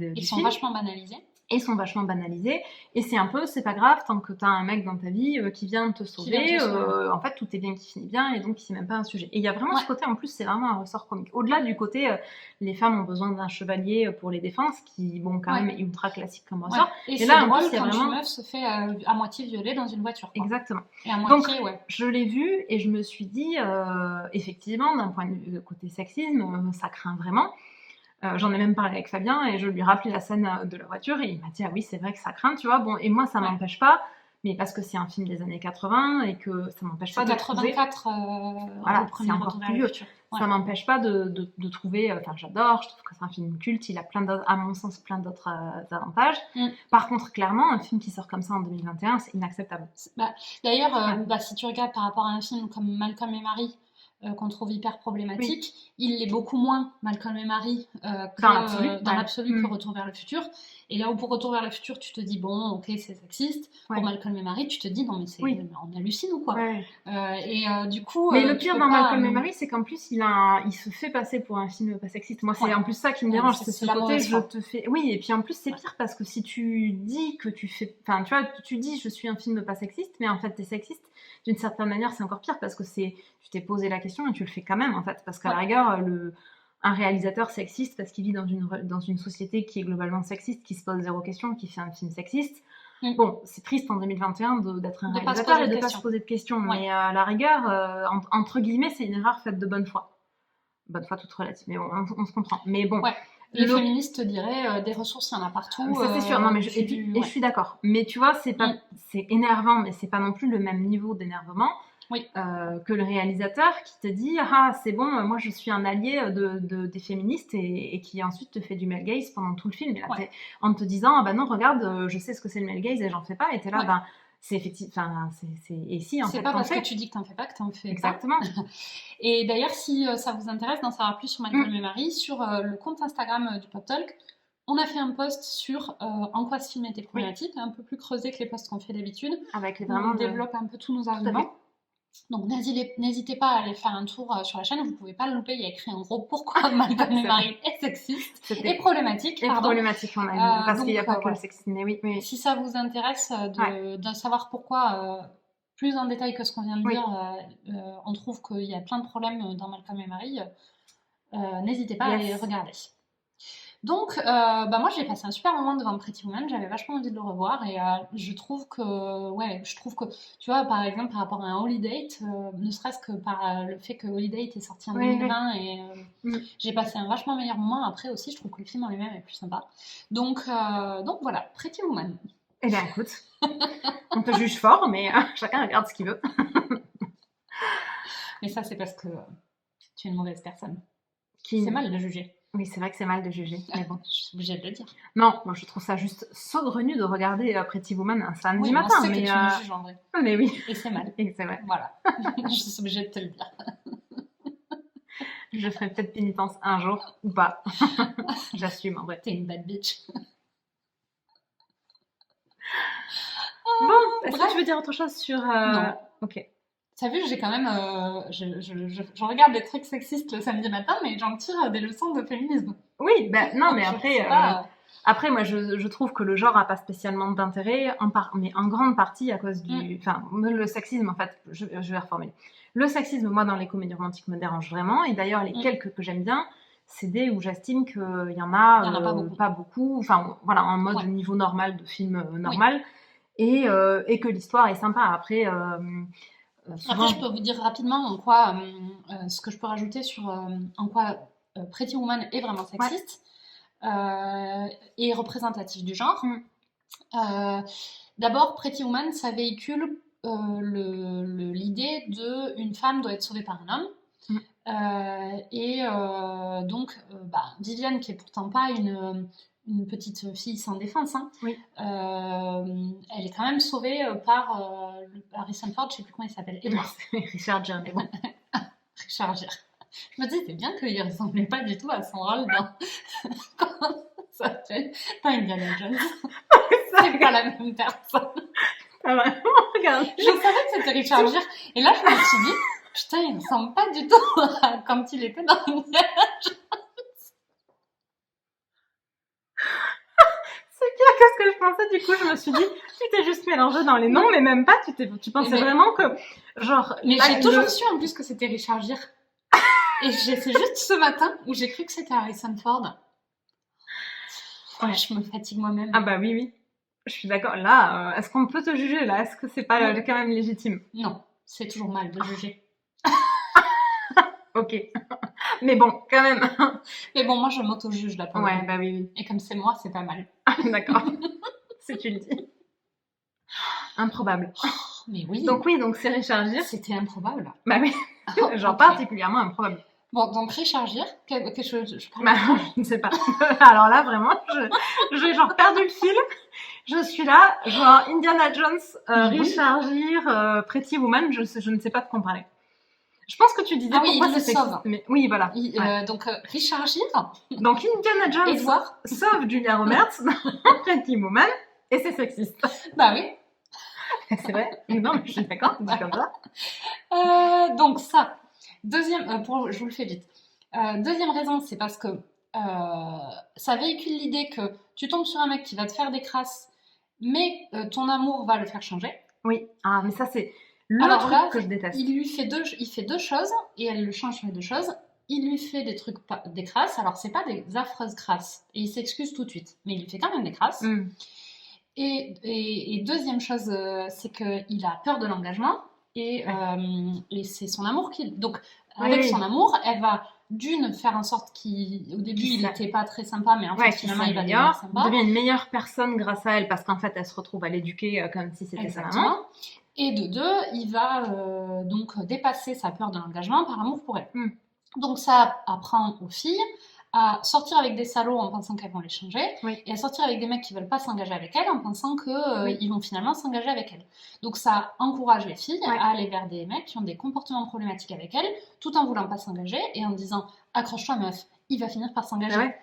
ils sont vachement banalisés. Et sont vachement banalisés, et c'est pas grave tant que t'as un mec dans ta vie qui vient te sauver, en fait tout est bien qui finit bien, et donc c'est même pas un sujet. Et il y a vraiment ce côté, en plus c'est vraiment un ressort comique. Au-delà du côté, les femmes ont besoin d'un chevalier pour les défenses, qui quand même est ultra classique comme ressort. Et là en plus c'est vraiment... une meuf se fait à moitié violer dans une voiture. Exactement. Et à moitié, donc je l'ai vu et je me suis dit, effectivement d'un point de vue côté sexisme, ça craint vraiment. J'en ai même parlé avec Fabien et je lui ai rappelé la scène de la voiture et il m'a dit oui c'est vrai que ça craint, tu vois. Bon, et moi ça m'empêche pas, mais parce que c'est un film des années 80 et que ça m'empêche pas de 84 voilà, c'est encore plus vieux. Ça m'empêche pas de trouver, enfin j'adore, je trouve que c'est un film culte, il a à mon sens plein d'autres avantages. Par contre clairement un film qui sort comme ça en 2021 c'est inacceptable. D'ailleurs si tu regardes par rapport à un film comme Malcolm et Marie, qu'on trouve hyper problématique, il l'est beaucoup moins, Malcolm et Marie, dans l'absolu que Retour vers le futur. Et là où pour Retour vers le futur, tu te dis, bon, ok, c'est sexiste. Pour Malcolm et Marie, tu te dis, non, mais on hallucine ou quoi. Du coup. Mais le pire dans Malcolm et Marie, c'est qu'en plus, il se fait passer pour un film pas sexiste. Moi, c'est en plus ça qui me dérange, c'est ce côté, je te fais. Oui, et puis en plus, c'est pire parce que si tu dis que tu fais. Enfin, tu vois, tu dis, je suis un film pas sexiste, mais en fait, t'es sexiste. D'une certaine manière, c'est encore pire parce que tu t'es posé la question et tu le fais quand même, en fait. Parce qu'à la rigueur, un réalisateur sexiste, parce qu'il vit dans une société qui est globalement sexiste, qui se pose zéro question, qui fait un film sexiste. Bon, c'est triste en 2021 d'être un réalisateur et de ne pas se poser de questions. Mais à la rigueur, entre guillemets, c'est une erreur faite de bonne foi. Bonne foi toute relative, mais bon, on se comprend. Mais bon. Les féministes diraient des ressources, il y en a partout. Ça, c'est sûr. Non, mais je suis d'accord. Mais tu vois, c'est énervant, mais c'est pas non plus le même niveau d'énervement que le réalisateur qui te dit c'est bon, moi je suis un allié des féministes et qui ensuite te fait du male gaze pendant tout le film. Et là, en te disant non, regarde, je sais ce que c'est le male gaze et j'en fais pas. Et t'es là, c'est effectivement. Et si, en fait, c'est pas parce que tu dis que t'en fais pas que t'en fais exactement. Pas. Et d'ailleurs, si ça vous intéresse d'en savoir plus sur Malcolm et Marie, sur le compte Instagram du Pop Talk, on a fait un post sur en quoi ce film était problématique, un peu plus creusé que les posts qu'on fait d'habitude. Avec on développe un peu tous nos arguments. Donc n'hésitez pas à aller faire un tour sur la chaîne, vous ne pouvez pas le louper, il y a écrit en gros pourquoi Malcolm et Marie est sexiste et problématique. Problématique, on a dit, parce qu'il n'y a pas que le sexisme. Mais si ça vous intéresse de savoir pourquoi, plus en détail que ce qu'on vient de dire, on trouve qu'il y a plein de problèmes dans Malcolm et Marie, n'hésitez pas à aller regarder. Donc, moi j'ai passé un super moment devant Pretty Woman, j'avais vachement envie de le revoir et je trouve que, tu vois, par exemple par rapport à un Holiday, ne serait-ce que par le fait que Holiday est sorti en 2020 et j'ai passé un vachement meilleur moment. Après aussi, je trouve que le film en lui-même est plus sympa. Donc voilà, Pretty Woman. Eh bien écoute, on te juge fort, mais chacun regarde ce qu'il veut. Mais ça c'est parce que tu es une mauvaise personne. C'est mal de juger. Oui, c'est vrai que c'est mal de juger, mais bon. Je suis obligée de le dire. Non, moi je trouve ça juste saugrenu de regarder Pretty Woman un samedi matin. Oui, mais que tu me juges en vrai. Mais oui. Et c'est mal. Et c'est vrai. Voilà. Je suis obligée de te le dire. Je ferai peut-être pénitence un jour ou pas. J'assume en vrai. T'es une bad bitch. Bon, est-ce que tu veux dire autre chose sur... Non. Ok. T'as vu, j'ai quand même... je regarde des trucs sexistes le samedi matin, mais j'en tire des leçons de féminisme. Oui, non, mais après... Après, moi, je trouve que le genre n'a pas spécialement d'intérêt, mais en grande partie à cause du... Enfin, le sexisme, en fait, je vais reformuler. Le sexisme, moi, dans les comédies romantiques, me dérange vraiment. Et d'ailleurs, les quelques que j'aime bien, c'est des où j'estime qu'il y en a, pas beaucoup. Enfin, voilà, en mode niveau normal de film normal. Et que l'histoire est sympa. Après... Après, je peux vous dire rapidement en quoi, ce que je peux rajouter sur en quoi Pretty Woman est vraiment sexiste et représentatif du genre. D'abord, Pretty Woman, ça véhicule l'idée d'une femme doit être sauvée par un homme. Donc, Viviane, qui est pourtant pas une petite fille sans défense, elle est quand même sauvée par Harrison Ford, je sais plus comment il s'appelle, Edward. Richard Gere, mais bon. Richard Gere. Je me dis, c'est bien qu'il ressemblait pas du tout à son rôle dans... Comment ça s'appelle? Dans Indiana Jones. C'est pas la même personne. Ah vraiment, regarde. Je savais que c'était Richard Gere. Et là, je me suis dit, putain, il ressemble pas du tout à quand il était dans Indiana Jones. C'est pire que ce que je pensais, du coup, je me suis dit, tu t'es juste mélangé dans les noms, mais même pas, tu pensais vraiment que, genre... Mais j'ai toujours su, en plus, que c'était Richard Gere. Et c'est juste ce matin où j'ai cru que c'était Harrison Ford. Ouais, je me fatigue moi-même. Ah bah oui. Je suis d'accord. Là, est-ce qu'on peut te juger, là? Est-ce que c'est pas quand même légitime? Non, c'est toujours mal de juger. Ok. Mais bon, quand même. Mais bon, moi, je m'auto-juge, là, pour ouais, bah oui. Et comme c'est moi, c'est pas mal. D'accord. Si tu le dis. Improbable. Oh, mais oui. Donc c'est Richard Gere. C'était improbable. Bah oui. Genre particulièrement improbable. Bon, donc Richard Gere, je ne sais pas. Alors là, vraiment, j'ai genre perdu le fil. Je suis là, genre Indiana Jones, Richard Gere, Pretty Woman, je ne sais pas de quoi parler. Je pense que tu disais pourquoi il le sauve. Mais... Oui, voilà. Donc, Richard Gere. Donc, Indiana Jones sauve Julia Roberts dans Pretty Woman et c'est sexiste. Bah oui. C'est vrai. Non, mais je suis d'accord, c'est comme ça. Donc, ça. Deuxième, je vous le fais vite. Deuxième raison, c'est parce que ça véhicule l'idée que tu tombes sur un mec qui va te faire des crasses, mais ton amour va le faire changer. Oui, mais ça c'est le truc que je déteste. Il fait deux choses et elle le change sur les deux choses. Il lui fait des crasses, alors c'est pas des affreuses crasses, et il s'excuse tout de suite, mais il lui fait quand même des crasses. Et deuxième chose, c'est qu'il a peur de l'engagement, et c'est son amour qui... Donc, avec son amour, elle va d'une faire en sorte qu'au début il n'était pas très sympa, mais en fait finalement il va devenir sympa. Il devient une meilleure personne grâce à elle, parce qu'en fait elle se retrouve à l'éduquer comme si c'était sa maman. Et de deux, il va donc dépasser sa peur de l'engagement par amour pour elle. Donc ça apprend aux filles à sortir avec des salauds en pensant qu'elles vont les changer, et à sortir avec des mecs qui veulent pas s'engager avec elles en pensant qu'ils vont finalement s'engager avec elles. Donc ça encourage les filles à aller vers des mecs qui ont des comportements problématiques avec elles, tout en voulant pas s'engager, et en disant « accroche-toi meuf, il va finir par s'engager ».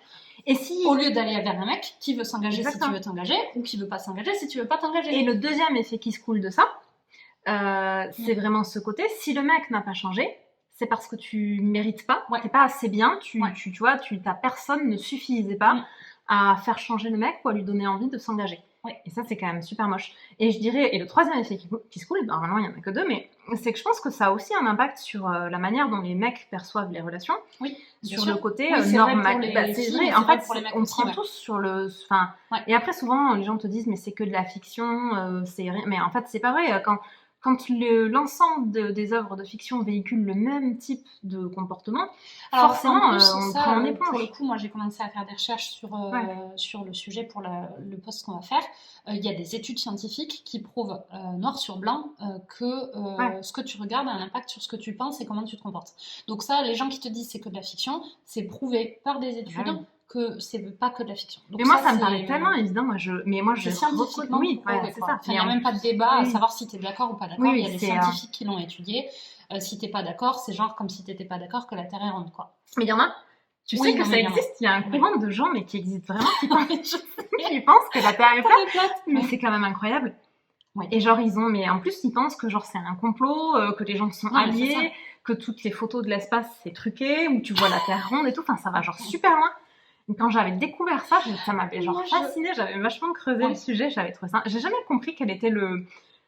Et au lieu d'aller vers un mec qui veut s'engager si tu veux t'engager, ou qui veut pas s'engager si tu veux pas t'engager. Et le deuxième effet qui se coule de ça, c'est vraiment ce côté, si le mec n'a pas changé, c'est parce que tu mérites pas, t'es pas assez bien, tu vois, ta personne ne suffisait pas à faire changer le mec ou à lui donner envie de s'engager. Et ça, c'est quand même super moche. Et je dirais, et le troisième effet qui se coule, normalement il n'y en a que deux, mais c'est que je pense que ça a aussi un impact sur la manière dont les mecs perçoivent les relations, sur le côté normal. C'est vrai, en fait, on prend tous sur le... Et après, souvent, les gens te disent, mais c'est que de la fiction, c'est rien. Mais en fait, c'est pas vrai. Quand l'ensemble des œuvres de fiction véhiculent le même type de comportement, forcément, on prend en éponge. Pour le coup, moi, j'ai commencé à faire des recherches sur le sujet pour le post qu'on va faire. Il y a des études scientifiques qui prouvent noir sur blanc que ce que tu regardes a un impact sur ce que tu penses et comment tu te comportes. Donc ça, les gens qui te disent c'est que de la fiction, c'est prouvé par des études. Que c'est pas que de la fiction. Donc mais moi, ça me paraît tellement évident. C'est scientifiquement c'est ça. Il n'y a même pas de débat à savoir si tu es d'accord ou pas d'accord. Il y a des scientifiques qui l'ont étudié. Si t'es pas d'accord, c'est genre comme si t'étais pas d'accord que la Terre est ronde, quoi. Mais il y en a. Tu sais que ça existe. Il y a un courant de gens, mais qui existe vraiment, qui pensent que la Terre est plate. Mais c'est quand même incroyable. Et genre, mais en plus, ils pensent que genre c'est un complot, que les gens sont alliés, que toutes les photos de l'espace c'est truqué, où tu vois la Terre ronde et tout. Enfin, ça va genre super loin. Quand j'avais découvert ça, ça m'avait genre fascinée, j'avais vachement creusé le sujet, j'avais trouvé ça. J'ai jamais compris quel était le...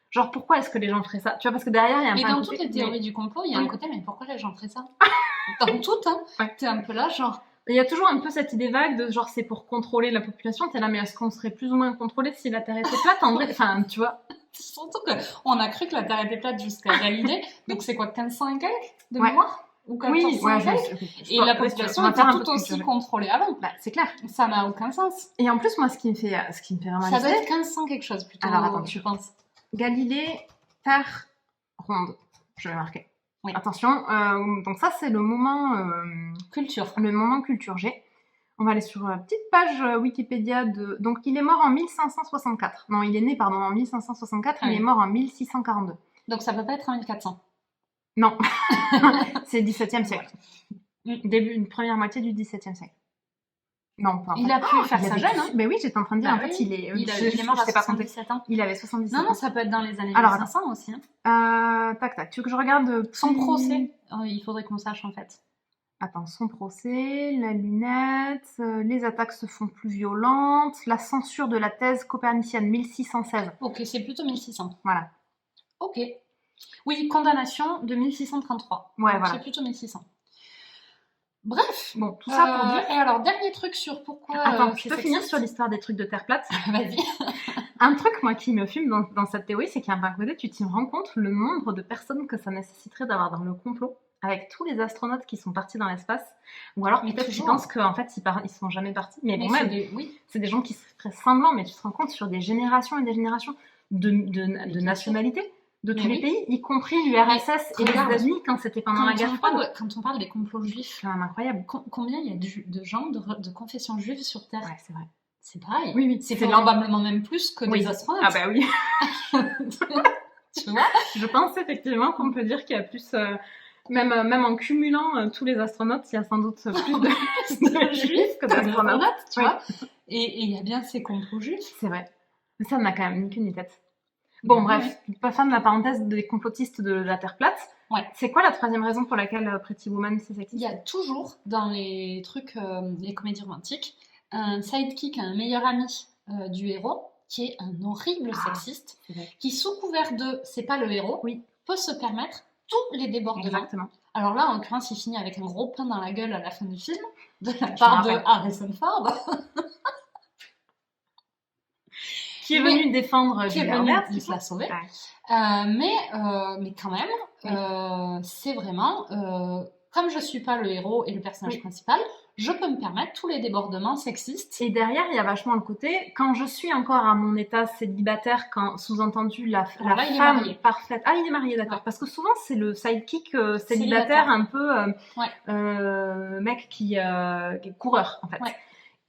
Genre, pourquoi est-ce que les gens feraient ça? Tu vois, parce que derrière, il y a un peu... Mais dans toutes les théories du complot, il y a un côté, mais pourquoi les gens feraient ça? Dans toutes, t'es un peu là, genre... Il y a toujours un peu cette idée vague de genre, c'est pour contrôler la population, t'es là, mais est-ce qu'on serait plus ou moins contrôlé si la Terre était plate? En vrai, enfin, tu vois... Surtout qu'on a cru que la Terre était plate jusqu'à Galilée, donc c'est quoi, 1500 et quelques de mémoire? Ou 1400 et la population était tout aussi contrôlée avant. C'est clair. Ça n'a aucun sens. Et en plus, moi, ce qui me fait vraiment ça doit être 1500 quelque chose plutôt. Alors attends, je pense. Galilée, Terre ronde. Je vais marquer. Attention. Donc ça, c'est le moment culture. Le moment culture G. On va aller sur la petite page Wikipédia de... Donc il est mort en 1564. Non, il est né en 1564. Il est mort en 1642. Donc ça peut pas être en 1400. Non, c'est 17e siècle. Une première moitié du 17e siècle. Non, pas en fait. Il a pu faire ça jeune, hein? Mais oui, j'étais en train de dire, en fait, il est mort à 77 ans. Il avait 77 ans. Non, ça peut être dans les années 1500 aussi. Tac. Tu veux que je regarde son procès? Il faudrait qu'on sache, en fait. Attends, son procès, la lunette, les attaques se font plus violentes, la censure de la thèse copernicienne, 1616. Ok, c'est plutôt 1600. Voilà. Ok. Oui, condamnation de 1633. Ouais, donc voilà. C'est plutôt 1600. Bref. Bon, tout ça pour dire... Et alors, dernier truc sur pourquoi... Attends, je peux finir sur l'histoire des trucs de Terre plate? Vas-y. Un truc, moi, qui me fume dans cette théorie, c'est qu'il y a un côté, tu t'y rends compte le nombre de personnes que ça nécessiterait d'avoir dans le complot, avec tous les astronautes qui sont partis dans l'espace, ou alors peut-être qu'ils pensent qu'en fait, ils sont jamais partis. Mais bon, même, c'est des gens qui se feraient semblant, mais tu te rends compte sur des générations et des générations de nationalités. De tous les pays, y compris l'URSS et les États-Unis quand c'était pendant la guerre froide. Quand on parle des complots juifs, c'est quand même incroyable. Combien il y a de gens de confession juive sur Terre? Ouais, c'est vrai. C'est pareil. Oui. C'est probablement même plus que des astronautes. Ah bah oui. Tu vois? Je pense effectivement qu'on peut dire qu'il y a plus Même en cumulant tous les astronautes, il y a sans doute plus de juifs que d'astronautes, tu vois. Et il y a bien ces complots juifs. C'est vrai. Mais ça n'a quand même ni queue ni tête. Bon, bref, pas fin de la parenthèse des complotistes de la Terre plate. Ouais. C'est quoi la troisième raison pour laquelle Pretty Woman c'est sexiste? Il y a toujours, dans les trucs, les comédies romantiques, un sidekick, un meilleur ami du héros, qui est un horrible sexiste, qui sous couvert de c'est pas le héros, peut se permettre tous les débordements. Exactement. Alors là, en l'occurrence, il finit avec un gros pain dans la gueule à la fin du film, de la part de Harrison Ford. Qui est venu défendre Julia Roberts. Qui l'a sauvé. Mais quand même, c'est vraiment... comme je suis pas le héros et le personnage principal, je peux me permettre tous les débordements sexistes. Et derrière, il y a vachement le côté, quand je suis encore à mon état célibataire, quand sous-entendu la femme parfaite... Ah, il est marié, d'accord. Ouais. Parce que souvent, c'est le sidekick célibataire un peu mec qui est coureur, en fait. Ouais.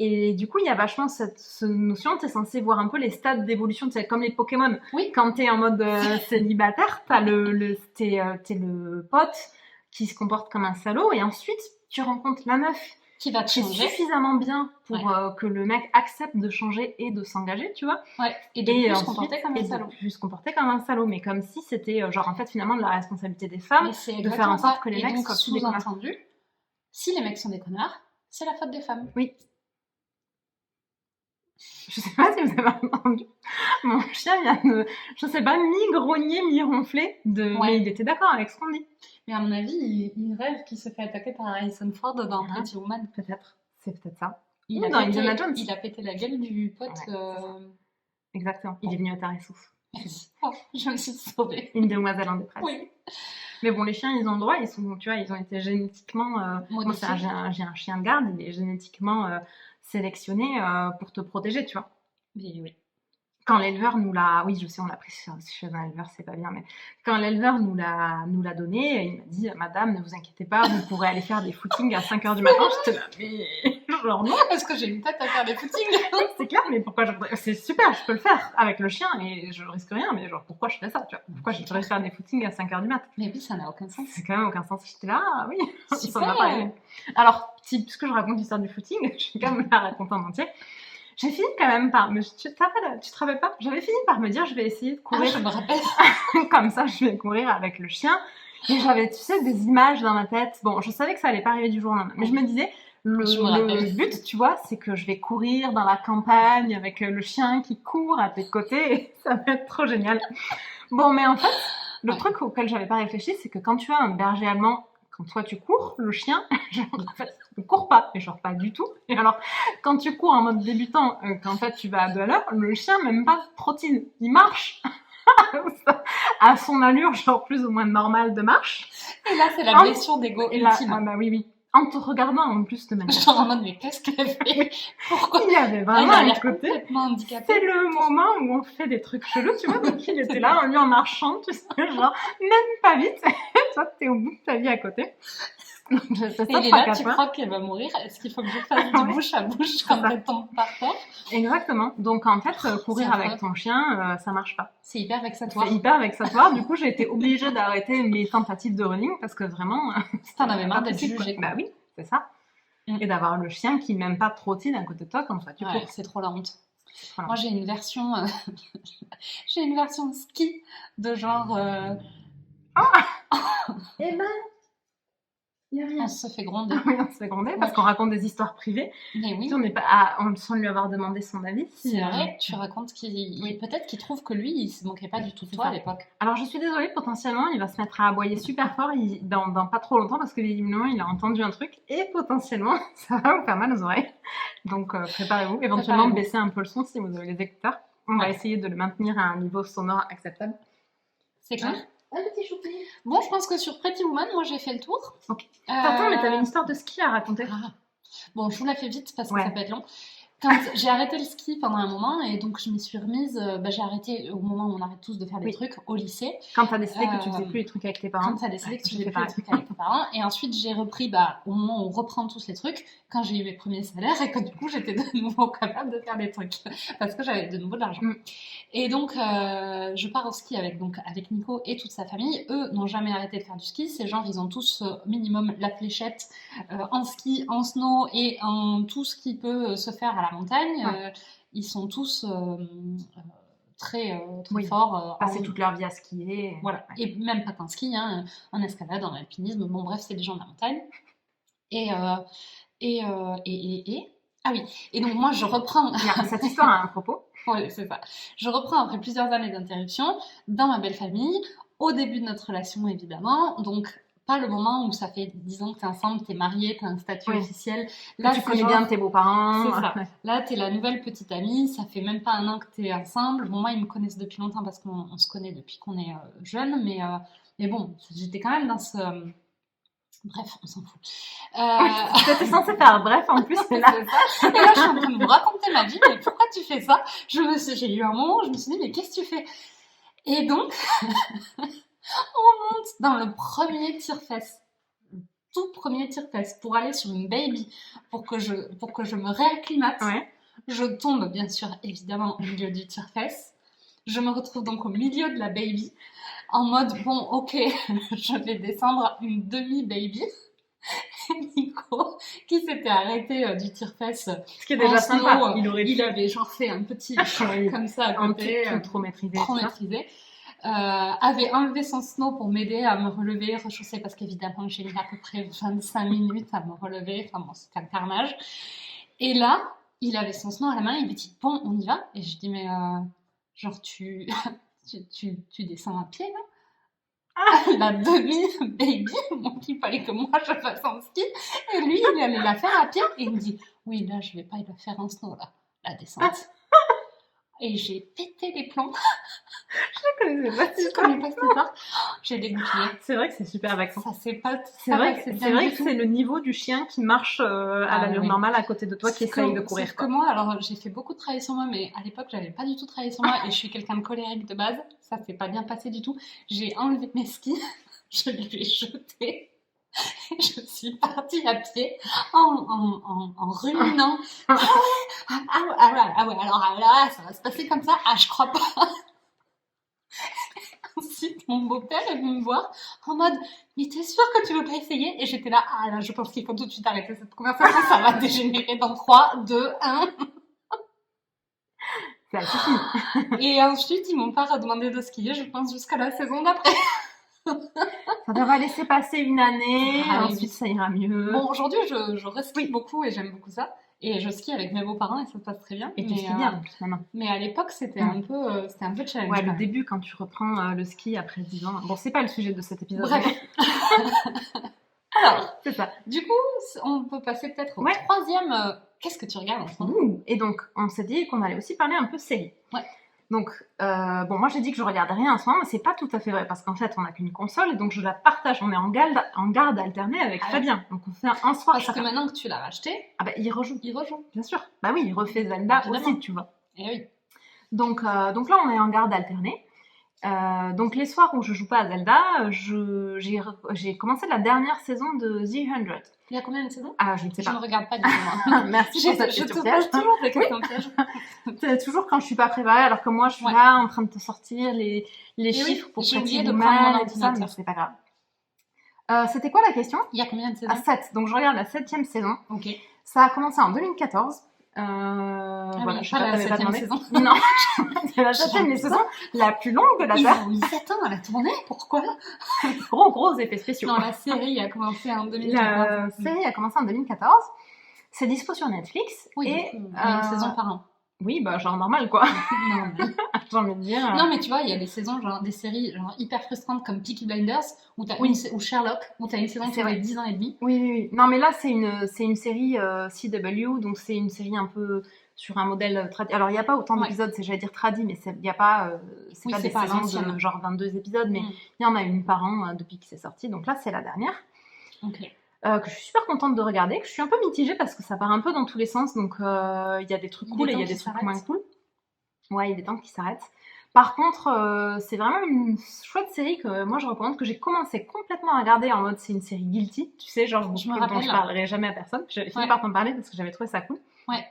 Et du coup, il y a vachement cette notion, tu es censé voir un peu les stades d'évolution, tu sais, comme les Pokémon. Oui. Quand tu es en mode célibataire, t'es le pote qui se comporte comme un salaud, et ensuite, tu rencontres la meuf qui va te changer suffisamment bien pour que le mec accepte de changer et de s'engager, tu vois. Ouais. Et de plus se comporter comme un salaud. De plus se comporter comme un salaud, mais comme si c'était, genre, en fait, finalement, de la responsabilité des femmes de faire en sorte que les mecs soient plus des connards. Sous-entendu, si les mecs sont des connards, c'est la faute des femmes. Oui. Je sais pas si vous avez entendu. Mon chien vient de, je sais pas, mi-grogner, mi-ronfler. Mais il était d'accord avec ce qu'on dit. Mais à mon avis, il rêve qu'il se fait attaquer par Harrison Ford dans Pretty Woman. Peut-être. C'est peut-être ça. Ou dans Indiana Jones. Il a pété la gueule du pote. Exactement. Il est venu à ta ressource. Oh, je me suis sauvée. Une demoiselle en détresse. Oui. Mais bon, les chiens, ils ont le droit. Ils sont, tu vois, ils ont été génétiquement... moi, j'ai un chien de garde. Il est génétiquement... sélectionné pour te protéger, tu vois. Oui. Quand l'éleveur nous l'a... Oui, je sais, on l'a pris chez un éleveur, c'est pas bien, mais quand l'éleveur nous l'a donné, il m'a dit « Madame, ne vous inquiétez pas, vous pourrez aller faire des footings à 5h du matin. » J'étais là, mais... Genre non. Parce que j'ai une tête à faire des footings. C'est clair, mais pourquoi je... C'est super, je peux le faire avec le chien et je risque rien, mais genre pourquoi je fais ça, tu vois. Pourquoi je devrais faire des footings à 5h du matin. Mais oui, ça n'a aucun sens. C'est quand même aucun sens. J'étais là, oui, ça m'a pas aidé. Alors, puisque je raconte l'histoire du footing, je vais quand même la raconter en entier. J'ai fini quand même par... Mais tu te rappelles pas? J'avais fini par me dire, je vais essayer de courir. Ah, je me rappelle. Comme ça, je vais courir avec le chien. Et j'avais, tu sais, des images dans ma tête. Bon, je savais que ça allait pas arriver du jour au lendemain. Mais je me disais, le but, tu vois, c'est que je vais courir dans la campagne avec le chien qui court à tes côtés. Et ça va être trop génial. Bon, mais en fait, le truc auquel j'avais pas réfléchi, c'est que quand tu as un berger allemand, quand toi tu cours, le chien, genre, en fait, ne court pas, et genre pas du tout. Et alors, quand tu cours en mode débutant, qu'en fait tu vas à 2 à l'heure, le chien même pas trottine, il marche à son allure, genre plus ou moins normale de marche. Et là, c'est la blessure d'ego ultime. Ah bah oui. En te regardant en plus de manière... Genre en mode, mais qu'est-ce qu'elle fait? Pourquoi? Il y avait vraiment un côté... handicapé. C'est le moment où on fait des trucs chelous, tu vois. Donc il était là, lui en marchant, tu sais, genre, même pas vite. Toi, t'es au bout de ta vie à côté. Donc, je fais ça, et il est là, tu crois qu'elle va mourir? Est-ce qu'il faut que je fasse du bouche à bouche quand elle tombe par terre? Exactement. Donc en fait, courir avec ton chien, ça marche pas. C'est hyper vexatoire. C'est hyper vexatoire. Du coup, j'ai été obligée d'arrêter mes tentatives de running parce que vraiment... T'en avais marre d'être jugée. Bah oui, c'est ça. Et d'avoir le chien qui même pas trottine à côté de toi quand toi tu cours. C'est trop la honte. Moi, j'ai une version... j'ai une version ski de genre... Eh ben... Y a rien. On se fait gronder. Oui, on se fait gronder parce qu'on raconte des histoires privées. Mais oui. On n'est pas sans lui avoir demandé son avis. C'est vrai, tu racontes peut-être qu'il trouve que lui, il se moquait pas du tout de toi à l'époque. Alors je suis désolée, potentiellement, il va se mettre à aboyer super fort dans pas trop longtemps parce que visiblement, il a entendu un truc et potentiellement, ça va vous faire mal aux oreilles. Donc préparez-vous. Éventuellement, baissez un peu le son si vous avez les écouteurs. On va essayer de le maintenir à un niveau sonore acceptable. C'est clair? Un petit choupi. Bon, je pense que sur Pretty Woman, moi j'ai fait le tour. Ok. Attends, mais t'avais une histoire de ski à raconter. Bon, je vous la fais vite parce que ça peut être long. Quand j'ai arrêté le ski pendant un moment et donc je m'y suis remise, j'ai arrêté au moment où on arrête tous de faire des trucs au lycée. Quand tu as décidé que tu faisais plus les trucs avec tes parents. Quand tu as décidé que tu faisais plus les trucs avec tes parents. Et ensuite j'ai repris au moment où on reprend tous les trucs, quand j'ai eu mes premiers salaires et que du coup j'étais de nouveau capable de faire des trucs parce que j'avais de nouveau de l'argent. Et donc je pars au ski avec Nico et toute sa famille. Eux n'ont jamais arrêté de faire du ski. Ces gens, ils ont tous minimum la fléchette en ski, en snow et en tout ce qui peut se faire à la montagne. Ils sont tous très forts. Passer toute leur vie à skier. Voilà. Et même pas qu'en ski, en escalade, en alpinisme. Bon, bref, c'est des gens de la montagne. Ah oui. Et donc, moi, je reprends. Cette histoire a un propos. Oui, c'est ça. Je reprends après plusieurs années d'interruption dans ma belle famille, au début de notre relation, évidemment. Donc, pas le moment où ça fait 10 ans que t'es ensemble, t'es marié, t'as un statut officiel. Là, tu connais bien tes beaux-parents. C'est ça. Là, t'es la nouvelle petite amie, ça fait même pas un an que t'es ensemble. Bon, moi, ils me connaissent depuis longtemps parce qu'on se connaît depuis qu'on est jeunes, mais bon, j'étais quand même dans ce... Bref, on s'en fout. T'étais censée faire bref, en plus, c'est là. Et là, je suis en train de me raconter ma vie, mais pourquoi tu fais ça? J'ai eu un moment où je me suis dit, mais qu'est-ce que tu fais? Et donc... On monte dans le premier tire-fesse, le tout premier tire-fesse, pour aller sur une baby, pour que je me réacclimate. Je tombe, bien sûr, évidemment, au milieu du tire-fesse. Je me retrouve donc au milieu de la baby, en mode, bon, ok, je vais descendre une demi-baby. Nico, qui s'était arrêté du tire-fesse. Ce qui est déjà sympa. Il avait genre fait un petit comme ça à côté. Trop maîtrisé. Avait enlevé son snow pour m'aider à me relever, rechausser, parce qu'évidemment j'ai mis à peu près 25 minutes à me relever, enfin bon, c'était un carnage. Et là, il avait son snow à la main, il me dit bon, on y va. Et je dis mais genre tu descends à pied là? La demi-baby, donc il fallait que moi je fasse en ski, et lui il allait la faire à pied, et il me dit oui là je vais pas la faire en snow là, la descente. Et j'ai pété les plombs. Je ne connaissais pas. Je connais pas cette histoire. J'ai dégoupillé. C'est vrai que c'est super vexant. Ça c'est pas. C'est vrai que c'est le niveau du chien qui marche à l'allure normale à côté de toi qui essaye de courir. Sauf que moi, alors j'ai fait beaucoup de travail sur moi, mais à l'époque j'avais pas du tout travaillé sur moi et je suis quelqu'un de colérique de base. Ça s'est pas bien passé du tout. J'ai enlevé mes skis, je les ai jetés. Je suis partie à pied en ruminant. Ah ouais, alors là, ça va se passer comme ça. Ah, je crois pas. Ensuite, mon beau-père est venu me voir en mode mais t'es sûre que tu veux pas essayer? Et j'étais là, ah là, je pense qu'il faut tout de suite arrêter cette conversation, ça va dégénérer dans 3, 2, 1. Ça suffit. Et ensuite, ils m'ont pas redemandé de skier, je pense, jusqu'à la saison d'après. Ça devra laisser passer une année, ensuite ça ira mieux. Bon, aujourd'hui, je reskie beaucoup et j'aime beaucoup ça. Et je skie avec mes beaux-parents et ça se passe très bien. Et tu skis bien en plus maintenant. Mais à l'époque, c'était un peu challenge. Ouais, le début quand tu reprends le ski après 10 ans. Bon, c'est pas le sujet de cet épisode. Bref. Alors, c'est ça. Du coup, on peut passer peut-être au troisième. Qu'est-ce que tu regardes en ce moment? Et donc, on s'est dit qu'on allait aussi parler un peu série. Ouais. Donc, moi j'ai dit que je regarde rien en ce moment, mais c'est pas tout à fait vrai parce qu'en fait on n'a qu'une console et donc je la partage. On est en garde alternée avec Fabien. Donc on fait un soir. Parce que maintenant que tu l'as racheté, il rejoue. Bien sûr. Bah oui, il refait Zelda aussi, tu vois. Et oui. Donc là on est en garde alternée. Donc les soirs où je joue pas à Zelda, j'ai commencé la dernière saison de The 100. Il y a combien de saisons? Ah, je ne sais pas. Je ne regarde pas du tout. Merci pour cette question piège. Je te pose toujours des questions pièges. C'est toujours quand je suis pas préparée, alors que moi je suis là en train de te sortir les chiffres pour que tu de prendre mon ordinateur. Mais c'est pas grave. C'était quoi la question? Il y a combien de saisons? 7. Donc je regarde la 7e saison. Ok. Ça a commencé en 2014. Voilà, je sais pas, la 7e saison. Non, c'est la 7e saison la plus longue de la Terre. Ils ont mis 7 ans à la tournée, pourquoi? Gros effets spéciaux. Non, la série a commencé en 2014. La série a commencé en 2014. C'est dispo sur Netflix. Oui, et une saison par an. Oui, bah genre normal quoi. Normal. J'ai envie de dire. Non mais tu vois, il y a des saisons, genre des séries genre hyper frustrantes comme Peaky Blinders ou Sherlock, où t'as une saison qui fait 10 ans et demi. Oui. Non mais là c'est une série CW, donc c'est une série un peu sur un modèle tradi. Alors il n'y a pas autant d'épisodes, j'allais dire tradi, mais il n'y a pas, c'est pas des saisons de genre 22 épisodes, mais il y en a une par an depuis que c'est sorti, donc là c'est la dernière. Ok. que je suis super contente de regarder, que je suis un peu mitigée parce que ça part un peu dans tous les sens, donc il y a des trucs cool et il y a des trucs moins cool. Ouais, il est temps qu'il s'arrête. Par contre, c'est vraiment une chouette série que moi je recommande, que j'ai commencé complètement à regarder en mode c'est une série guilty, tu sais, genre dont je parlerai jamais à personne. J'avais fini par t'en parler parce que j'avais trouvé ça cool. Ouais.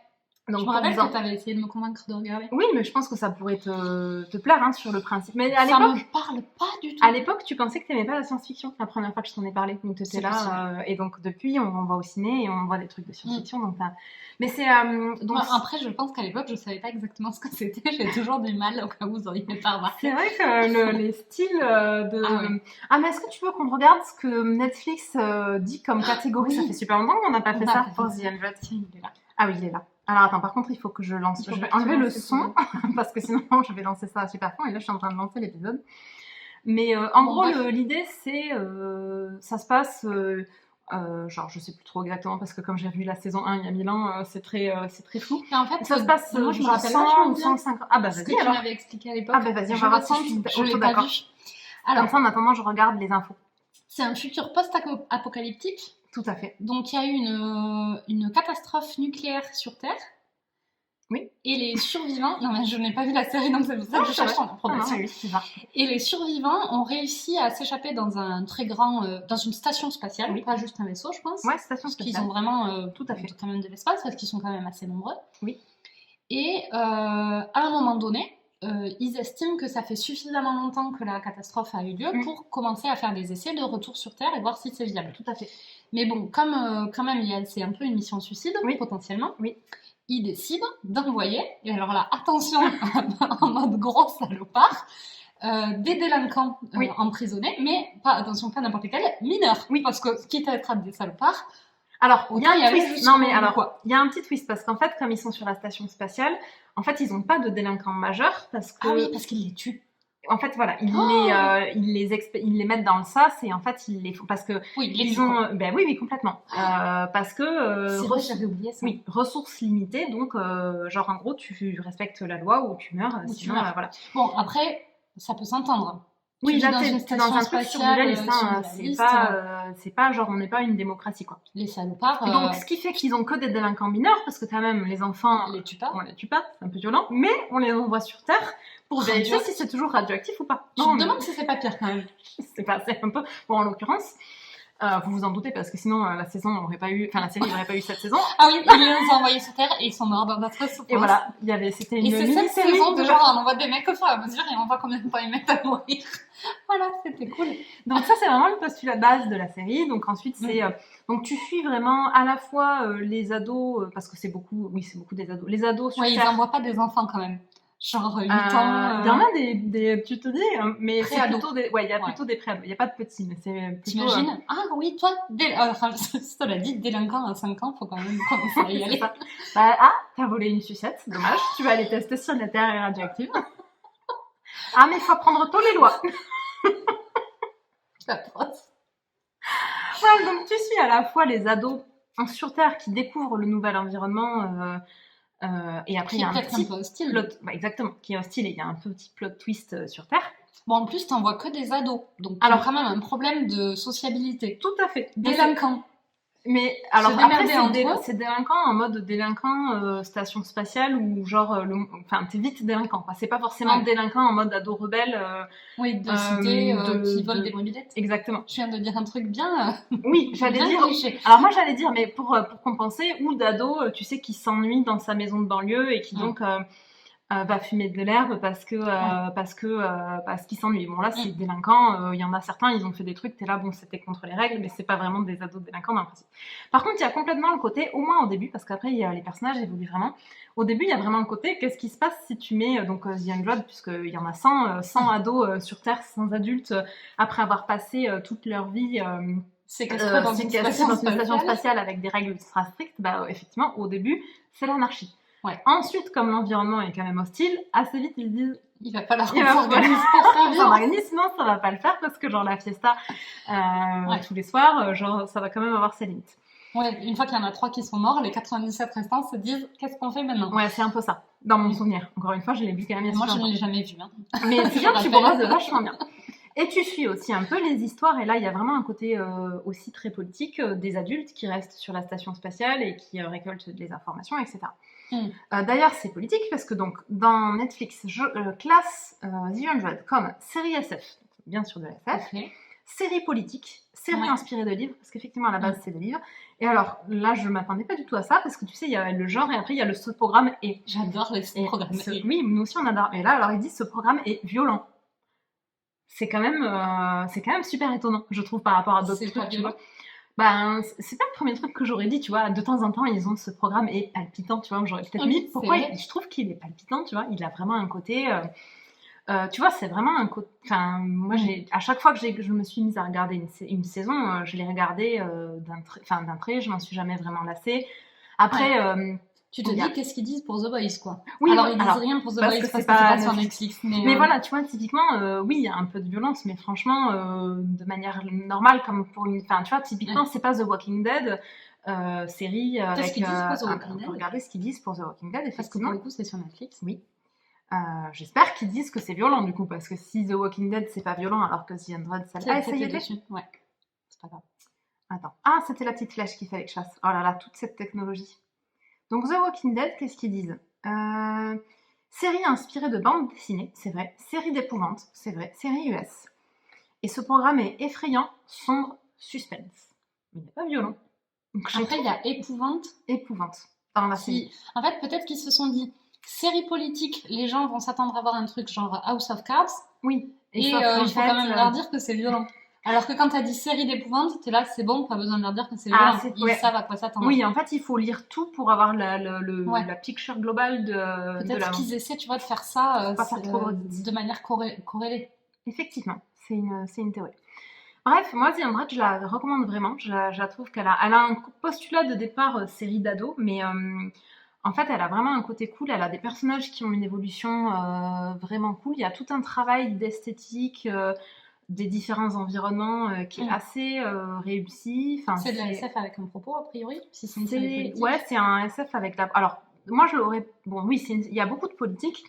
Donc, je me rappelle que t'avais essayé de me convaincre de regarder. Oui, mais je pense que ça pourrait te plaire hein, sur le principe. Mais à l'époque, ça me parle pas du tout. À l'époque, tu pensais que t'aimais pas la science-fiction la première fois que je t'en ai parlé. Donc t'étais là, et donc depuis, on va au ciné et on voit des trucs de science-fiction. Donc, mais c'est donc après, je pense qu'à l'époque, je savais pas exactement ce que c'était. J'ai toujours du mal au cas où vous auriez pas remarqué. C'est vrai que les styles de mais est-ce que tu veux qu'on regarde ce que Netflix dit comme catégorie? Ça fait super longtemps qu'on n'a pas fait ça. Il est là. Ah oui, il est là. Alors attends, par contre, il faut que je lance. Je vais enlever le son parce que sinon je vais lancer ça à super fond et là je suis en train de lancer l'épisode. Mais en gros, l'idée c'est ça se passe genre je sais plus trop exactement parce que comme j'ai vu la saison 1 il y a 1000 ans, c'est très flou. Et en fait, ça se passe moi je me rappelle 100 ou 150. Ah bah vas-y alors. Tu m'avais expliqué à l'époque. Ah bah vas-y, on va voir si je l'ai pas vu. Alors comme ça en attendant, je regarde les infos. C'est un futur post-apocalyptique. Tout à fait. Donc il y a eu une catastrophe nucléaire sur Terre. Oui. Et les survivants... Non mais je n'ai pas vu la série, donc c'est pour ça que je cherche en information. Et les survivants ont réussi à s'échapper dans un très grand... dans une station spatiale, pas juste un vaisseau, je pense. Ouais, station spatiale. Parce qu'ils ont vraiment tout à fait quand même de l'espace, parce qu'ils sont quand même assez nombreux. Oui. Et à un moment donné, ils estiment que ça fait suffisamment longtemps que la catastrophe a eu lieu pour commencer à faire des essais de retour sur Terre et voir si c'est viable. Tout à fait. Mais bon, comme quand même c'est un peu une mission suicide, potentiellement, ils décident d'envoyer, et alors là, attention, en mode gros salopard, des délinquants emprisonnés, mais pas n'importe lesquels, mineurs. Oui. Parce que quitte à être des salopards, alors, il y a un twist. Non, mais alors, il y a un petit twist parce qu'en fait, comme ils sont sur la station spatiale, en fait, ils n'ont pas de délinquants majeurs parce que. Ah oui, parce qu'ils les tuent. En fait, voilà, ils les mettent dans le sas et en fait, ils les font parce que ils ont. Ben oui, complètement. Parce que. C'est vrai, j'avais oublié ça. Oui, ressources limitées, donc genre en gros, tu respectes la loi ou tu meurs. Sinon, voilà. Bon, après, ça peut s'entendre. Oui, là, t'es dans un truc surréaliste, c'est pas genre, on n'est pas une démocratie, quoi. Les salopards. Et donc, ce qui fait qu'ils ont que des délinquants mineurs, parce que quand même, les enfants, on les tue pas, c'est un peu violent, mais on les envoie sur Terre pour vérifier si c'est toujours radioactif ou pas. Je me demande si c'est pas pire, quand même. c'est un peu, bon, en l'occurrence. Vous vous en doutez parce que sinon la série n'aurait pas eu cette saison. Ah oui, ils les ont envoyés sur Terre et ils sont morts dans notre souffrance. Et voilà, c'était une mini-série. Et c'est cette saison de genre on envoie des mecs au fur et à mesure et on voit combien de temps ils mettent à mourir. Voilà, c'était cool. Donc ça c'est vraiment le postulat de base de la série. Donc ensuite c'est donc tu suis vraiment à la fois les ados parce que c'est beaucoup des ados. Les ados sur Terre. Ils n'envoient pas des enfants quand même. Genre 8 ans. Il y en a des tu te dis, mais c'est plutôt il y a plutôt des pré-ados. Il n'y a pas de petits, mais c'est plutôt. T'imagines Ah oui, toi, ça l'a dit, délinquant à 5 ans, faut quand même commencer à y aller. T'as volé une sucette, dommage. Tu vas aller tester si la Terre est radioactive. Mais il faut prendre tôt les lois. La proche. Ouais, donc tu suis à la fois les ados sur Terre qui découvrent le nouvel environnement. Et après, il y a un petit peu hostile. Plot, exactement, qui est hostile et il y a un petit plot twist sur Terre. Bon, en plus, t'en vois que des ados. Donc, alors quand même un problème de sociabilité. Tout à fait. Délinquants. Mais alors après, c'est délinquant en mode délinquant station spatiale ou genre, t'es vite délinquant, quoi. C'est pas forcément délinquant en mode ado rebelle. De cité qui volent des mobilettes. Exactement. Je viens de dire un truc bien. Oui, j'allais dire. Cliché. Alors moi, j'allais dire, mais pour compenser, ou d'ado, tu sais, qui s'ennuie dans sa maison de banlieue et qui donc va fumer de l'herbe parce qu'il s'ennuie. Bon là, c'est délinquant. Il y en a certains, ils ont fait des trucs. T'es là, bon, c'était contre les règles, mais c'est pas vraiment des ados délinquants dans le principe. Par contre, il y a complètement le côté, au moins au début, parce qu'après, les personnages évoluent vraiment. Au début, il y a vraiment le côté, qu'est-ce qui se passe si tu mets donc The Youngblood, puisqu'il y en a 100 ados sur Terre, 100 adultes, après avoir passé toute leur vie. Séquestrés dans une station spatiale avec des règles ultra strictes. Effectivement, au début, c'est l'anarchie. Ouais. Ensuite, comme l'environnement est quand même hostile, assez vite ils disent il va falloir qu'on s'organise, sinon ça va pas le faire parce que genre la fiesta tous les soirs, genre ça va quand même avoir ses limites. Ouais, une fois qu'il y en a 3 qui sont morts, les 97 restants se disent qu'est-ce qu'on fait maintenant ? Ouais, c'est un peu ça, dans mon souvenir. Encore une fois, je l'ai vu quand même. Moi, je ne l'ai jamais vu. Mais c'est bien, tu progresses vachement bien. Et tu suis aussi un peu les histoires, et là il y a vraiment un côté aussi très politique des adultes qui restent sur la station spatiale et qui récoltent des informations, etc. D'ailleurs, c'est politique parce que donc dans Netflix, je classe The 100 comme série SF, bien sûr de la SF, série politique, série inspirée de livres, parce qu'effectivement à la base c'est des livres. Et alors là, je m'attendais pas du tout à ça parce que tu sais, il y a le genre et après il y a ce programme et. J'adore le programme. Oui, nous aussi on adore. Et là, alors ils disent ce programme est violent. C'est quand même super étonnant, je trouve, par rapport à d'autres trucs, tu vois. Ben, c'est pas le premier truc que j'aurais dit, tu vois. De temps en temps, ils ont ce programme est palpitant, tu vois. J'aurais peut-être mis pourquoi je trouve qu'il est palpitant, tu vois. Il a vraiment un côté. Tu vois, c'est vraiment un côté. Enfin, moi, à chaque fois que je me suis mise à regarder une saison, je l'ai regardée d'un trait. Je m'en suis jamais vraiment lassée. Après. Tu te dis qu'est-ce qu'ils disent pour The Boys, quoi. Oui, alors ils disent rien pour The Boys parce que c'est pas sur Netflix. Mais voilà, tu vois, typiquement, oui, il y a un peu de violence, mais franchement, de manière normale, comme pour une. Enfin, tu vois, typiquement, c'est pas The Walking Dead, série avec. Qu'est-ce qu'ils disent pour The Walking Dead ? On peut regarder ce qu'ils disent pour The Walking Dead, parce que pour le coup, c'est sur Netflix. Oui. J'espère qu'ils disent que c'est violent, du coup, parce que si The Walking Dead, c'est pas violent, alors que The 100, ça y est dessus. Ouais, c'est pas grave. Attends. Ah, c'était la petite flèche qu'il fallait que je fasse. Oh là là, toute cette technologie. Donc The Walking Dead, qu'est-ce qu'ils disent ? Série inspirée de bandes dessinées, c'est vrai. Série d'épouvante, c'est vrai. Série US. Et ce programme est effrayant, sombre, suspense. Il n'est pas violent. Donc, après, il y a épouvante. Dans la série. En fait, peut-être qu'ils se sont dit, série politique, les gens vont s'attendre à voir un truc genre House of Cards. Oui. Et il faut quand même leur dire que c'est violent. Alors que quand t'as dit série d'épouvante, t'es là, c'est bon, pas besoin de leur dire que c'est violent. Ils savent à quoi s'attendre. Oui, en fait, il faut lire tout pour avoir la picture globale de peut-être qu'ils essaient, tu vois, de faire ça pas faire trop de manière corrélée. Effectivement, c'est une théorie. Bref, moi, The 100, je la recommande vraiment. Je la trouve qu'elle a un postulat de départ série d'ado, mais en fait, elle a vraiment un côté cool. Elle a des personnages qui ont une évolution vraiment cool. Il y a tout un travail d'esthétique, des différents environnements qui est assez réussi. Enfin, c'est de la SF avec un propos, a priori, si c'est une série politique. Ouais, c'est un SF avec la... Alors, moi, je l'aurais... Bon, oui, il y a beaucoup de politique,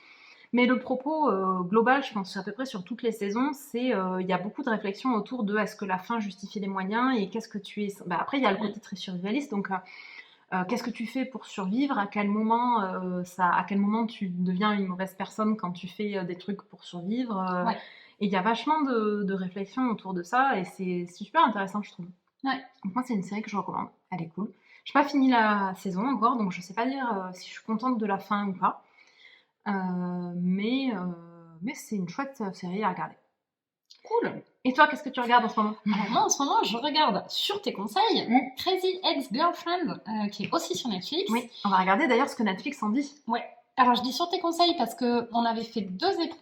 mais le propos global, je pense à peu près sur toutes les saisons, c'est il y a beaucoup de réflexions autour de est-ce que la fin justifie les moyens et qu'est-ce que tu es... après, il y a le côté très survivaliste, donc... qu'est-ce que tu fais pour survivre ? À quel moment tu deviens une mauvaise personne quand tu fais des trucs pour survivre Et il y a vachement de réflexions autour de ça et c'est super intéressant, je trouve. Ouais. Donc moi, c'est une série que je recommande. Elle est cool. J'ai pas fini la saison encore, donc je sais pas dire si je suis contente de la fin ou pas. Mais c'est une chouette série à regarder. Cool. Et toi, qu'est-ce que tu regardes en ce moment ? Alors moi, en ce moment, je regarde sur tes conseils Crazy Ex-Girlfriend, qui est aussi sur Netflix. Oui, on va regarder d'ailleurs ce que Netflix en dit. Ouais. Alors, je dis sur tes conseils parce qu'on avait fait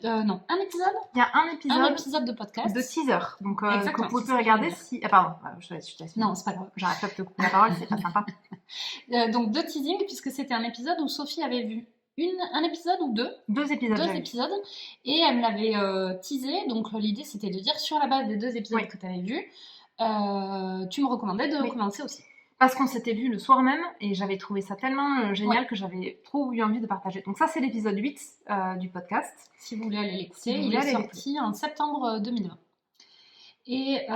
un épisode. Il y a un épisode de podcast. De teaser. Donc, que vous pouvez regarder si... Ah, pardon, je te laisse. Non, c'est pas grave. J'arrête pas de te couper la parole, c'est pas sympa. Donc, 2 teasings, puisque c'était un épisode où Sophie avait vu un épisode ou 2 2 épisodes. 2 épisodes. Et elle me l'avait teasé. Donc, l'idée, c'était de dire, sur la base des 2 épisodes que tu avais vus, tu me recommandais de commencer aussi. Parce qu'on s'était vu le soir même et j'avais trouvé ça tellement génial que j'avais trop eu envie de partager. Donc ça, c'est l'épisode 8 du podcast. Si vous voulez aller l'écouter, il est sorti en septembre 2020. Et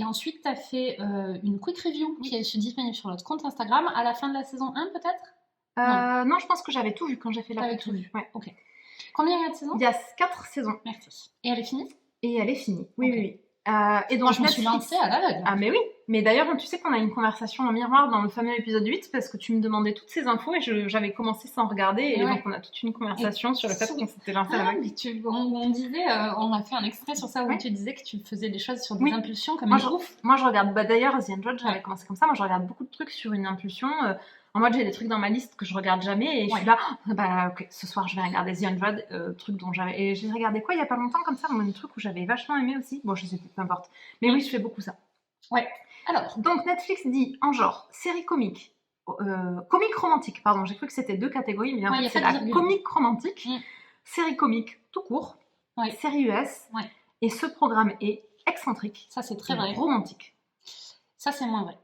ensuite, tu as fait une quick review qui est disponible sur notre compte Instagram à la fin de la saison 1 peut-être Non, je pense que j'avais tout vu quand j'ai fait la quick review. Ouais. Ok. Combien il y a de saisons ? Il y a 4 saisons. Merci. Et elle est finie ? Et elle est finie, oui, okay. oui. Et donc, je me suis lancée à l'aveugle. Ah, mais oui. Mais d'ailleurs, tu sais qu'on a une conversation en miroir dans le fameux épisode 8 parce que tu me demandais toutes ces infos et j'avais commencé sans regarder. Et donc, on a toute une conversation sur le fait qu'on s'était lancé à l'aveugle. On disait, on a fait un extrait sur ça où tu disais que tu faisais des choses sur des impulsions comme ouf. Moi, je regarde. D'ailleurs, The 100, j'avais commencé comme ça. Moi, je regarde beaucoup de trucs sur une impulsion. En mode, j'ai des trucs dans ma liste que je regarde jamais et je suis là, ok, ce soir je vais regarder The 100, truc dont j'avais. Et j'ai regardé quoi il y a pas longtemps comme ça, un truc où j'avais vachement aimé aussi. Bon, je sais plus, peu importe. Mais oui, je fais beaucoup ça. Ouais. Alors. Donc, Netflix dit en genre, série comique, comique romantique, pardon, j'ai cru que c'était 2 catégories, mais en fait, c'est la comique romantique, série comique tout court, série US, et ce programme est excentrique. Ça, c'est très vrai. Romantique. Ça, c'est moins vrai.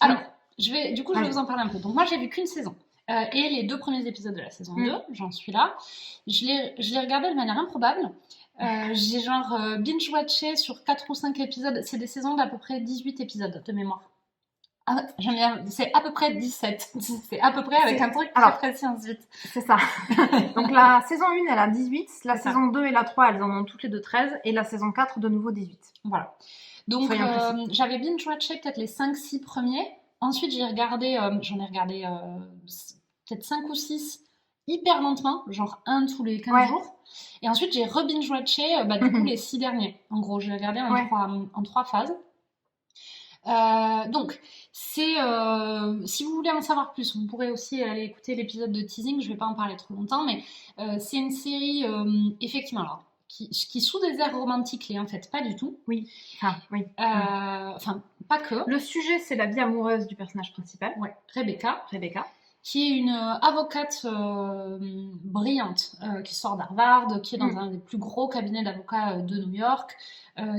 Alors. Je vais vous en parler un peu. Donc moi, j'ai vu qu'une saison. et les 2 premiers épisodes de la saison 2, j'en suis là. Je l'ai regardé de manière improbable. J'ai genre binge-watché sur 4 ou 5 épisodes. C'est des saisons d'à peu près 18 épisodes de mémoire. Ah, j'aime bien, c'est à peu près 17. C'est à peu près avec un truc très précis ensuite. C'est ça. Donc la saison 1, elle a 18. La saison 2 et la 3, elles en ont toutes les deux 13. Et la saison 4, de nouveau 18. Voilà. Donc j'avais binge-watché peut-être les 5-6 premiers. Ensuite, j'en ai regardé peut-être 5 ou 6 hyper lentement, genre un tous les 15 jours. Et ensuite, j'ai re-binge-watché du coup les 6 derniers. En gros, j'ai regardé en 3 phases. Donc, c'est si vous voulez en savoir plus, vous pourrez aussi aller écouter l'épisode de teasing. Je vais pas en parler trop longtemps, mais c'est une série effectivement alors qui sous des airs romantiques l'est en fait pas du tout. Oui. Enfin, pas que. Le sujet, c'est la vie amoureuse du personnage principal. Ouais. Rebecca. Qui est une avocate brillante qui sort d'Harvard, qui est dans un des plus gros cabinets d'avocats de New York,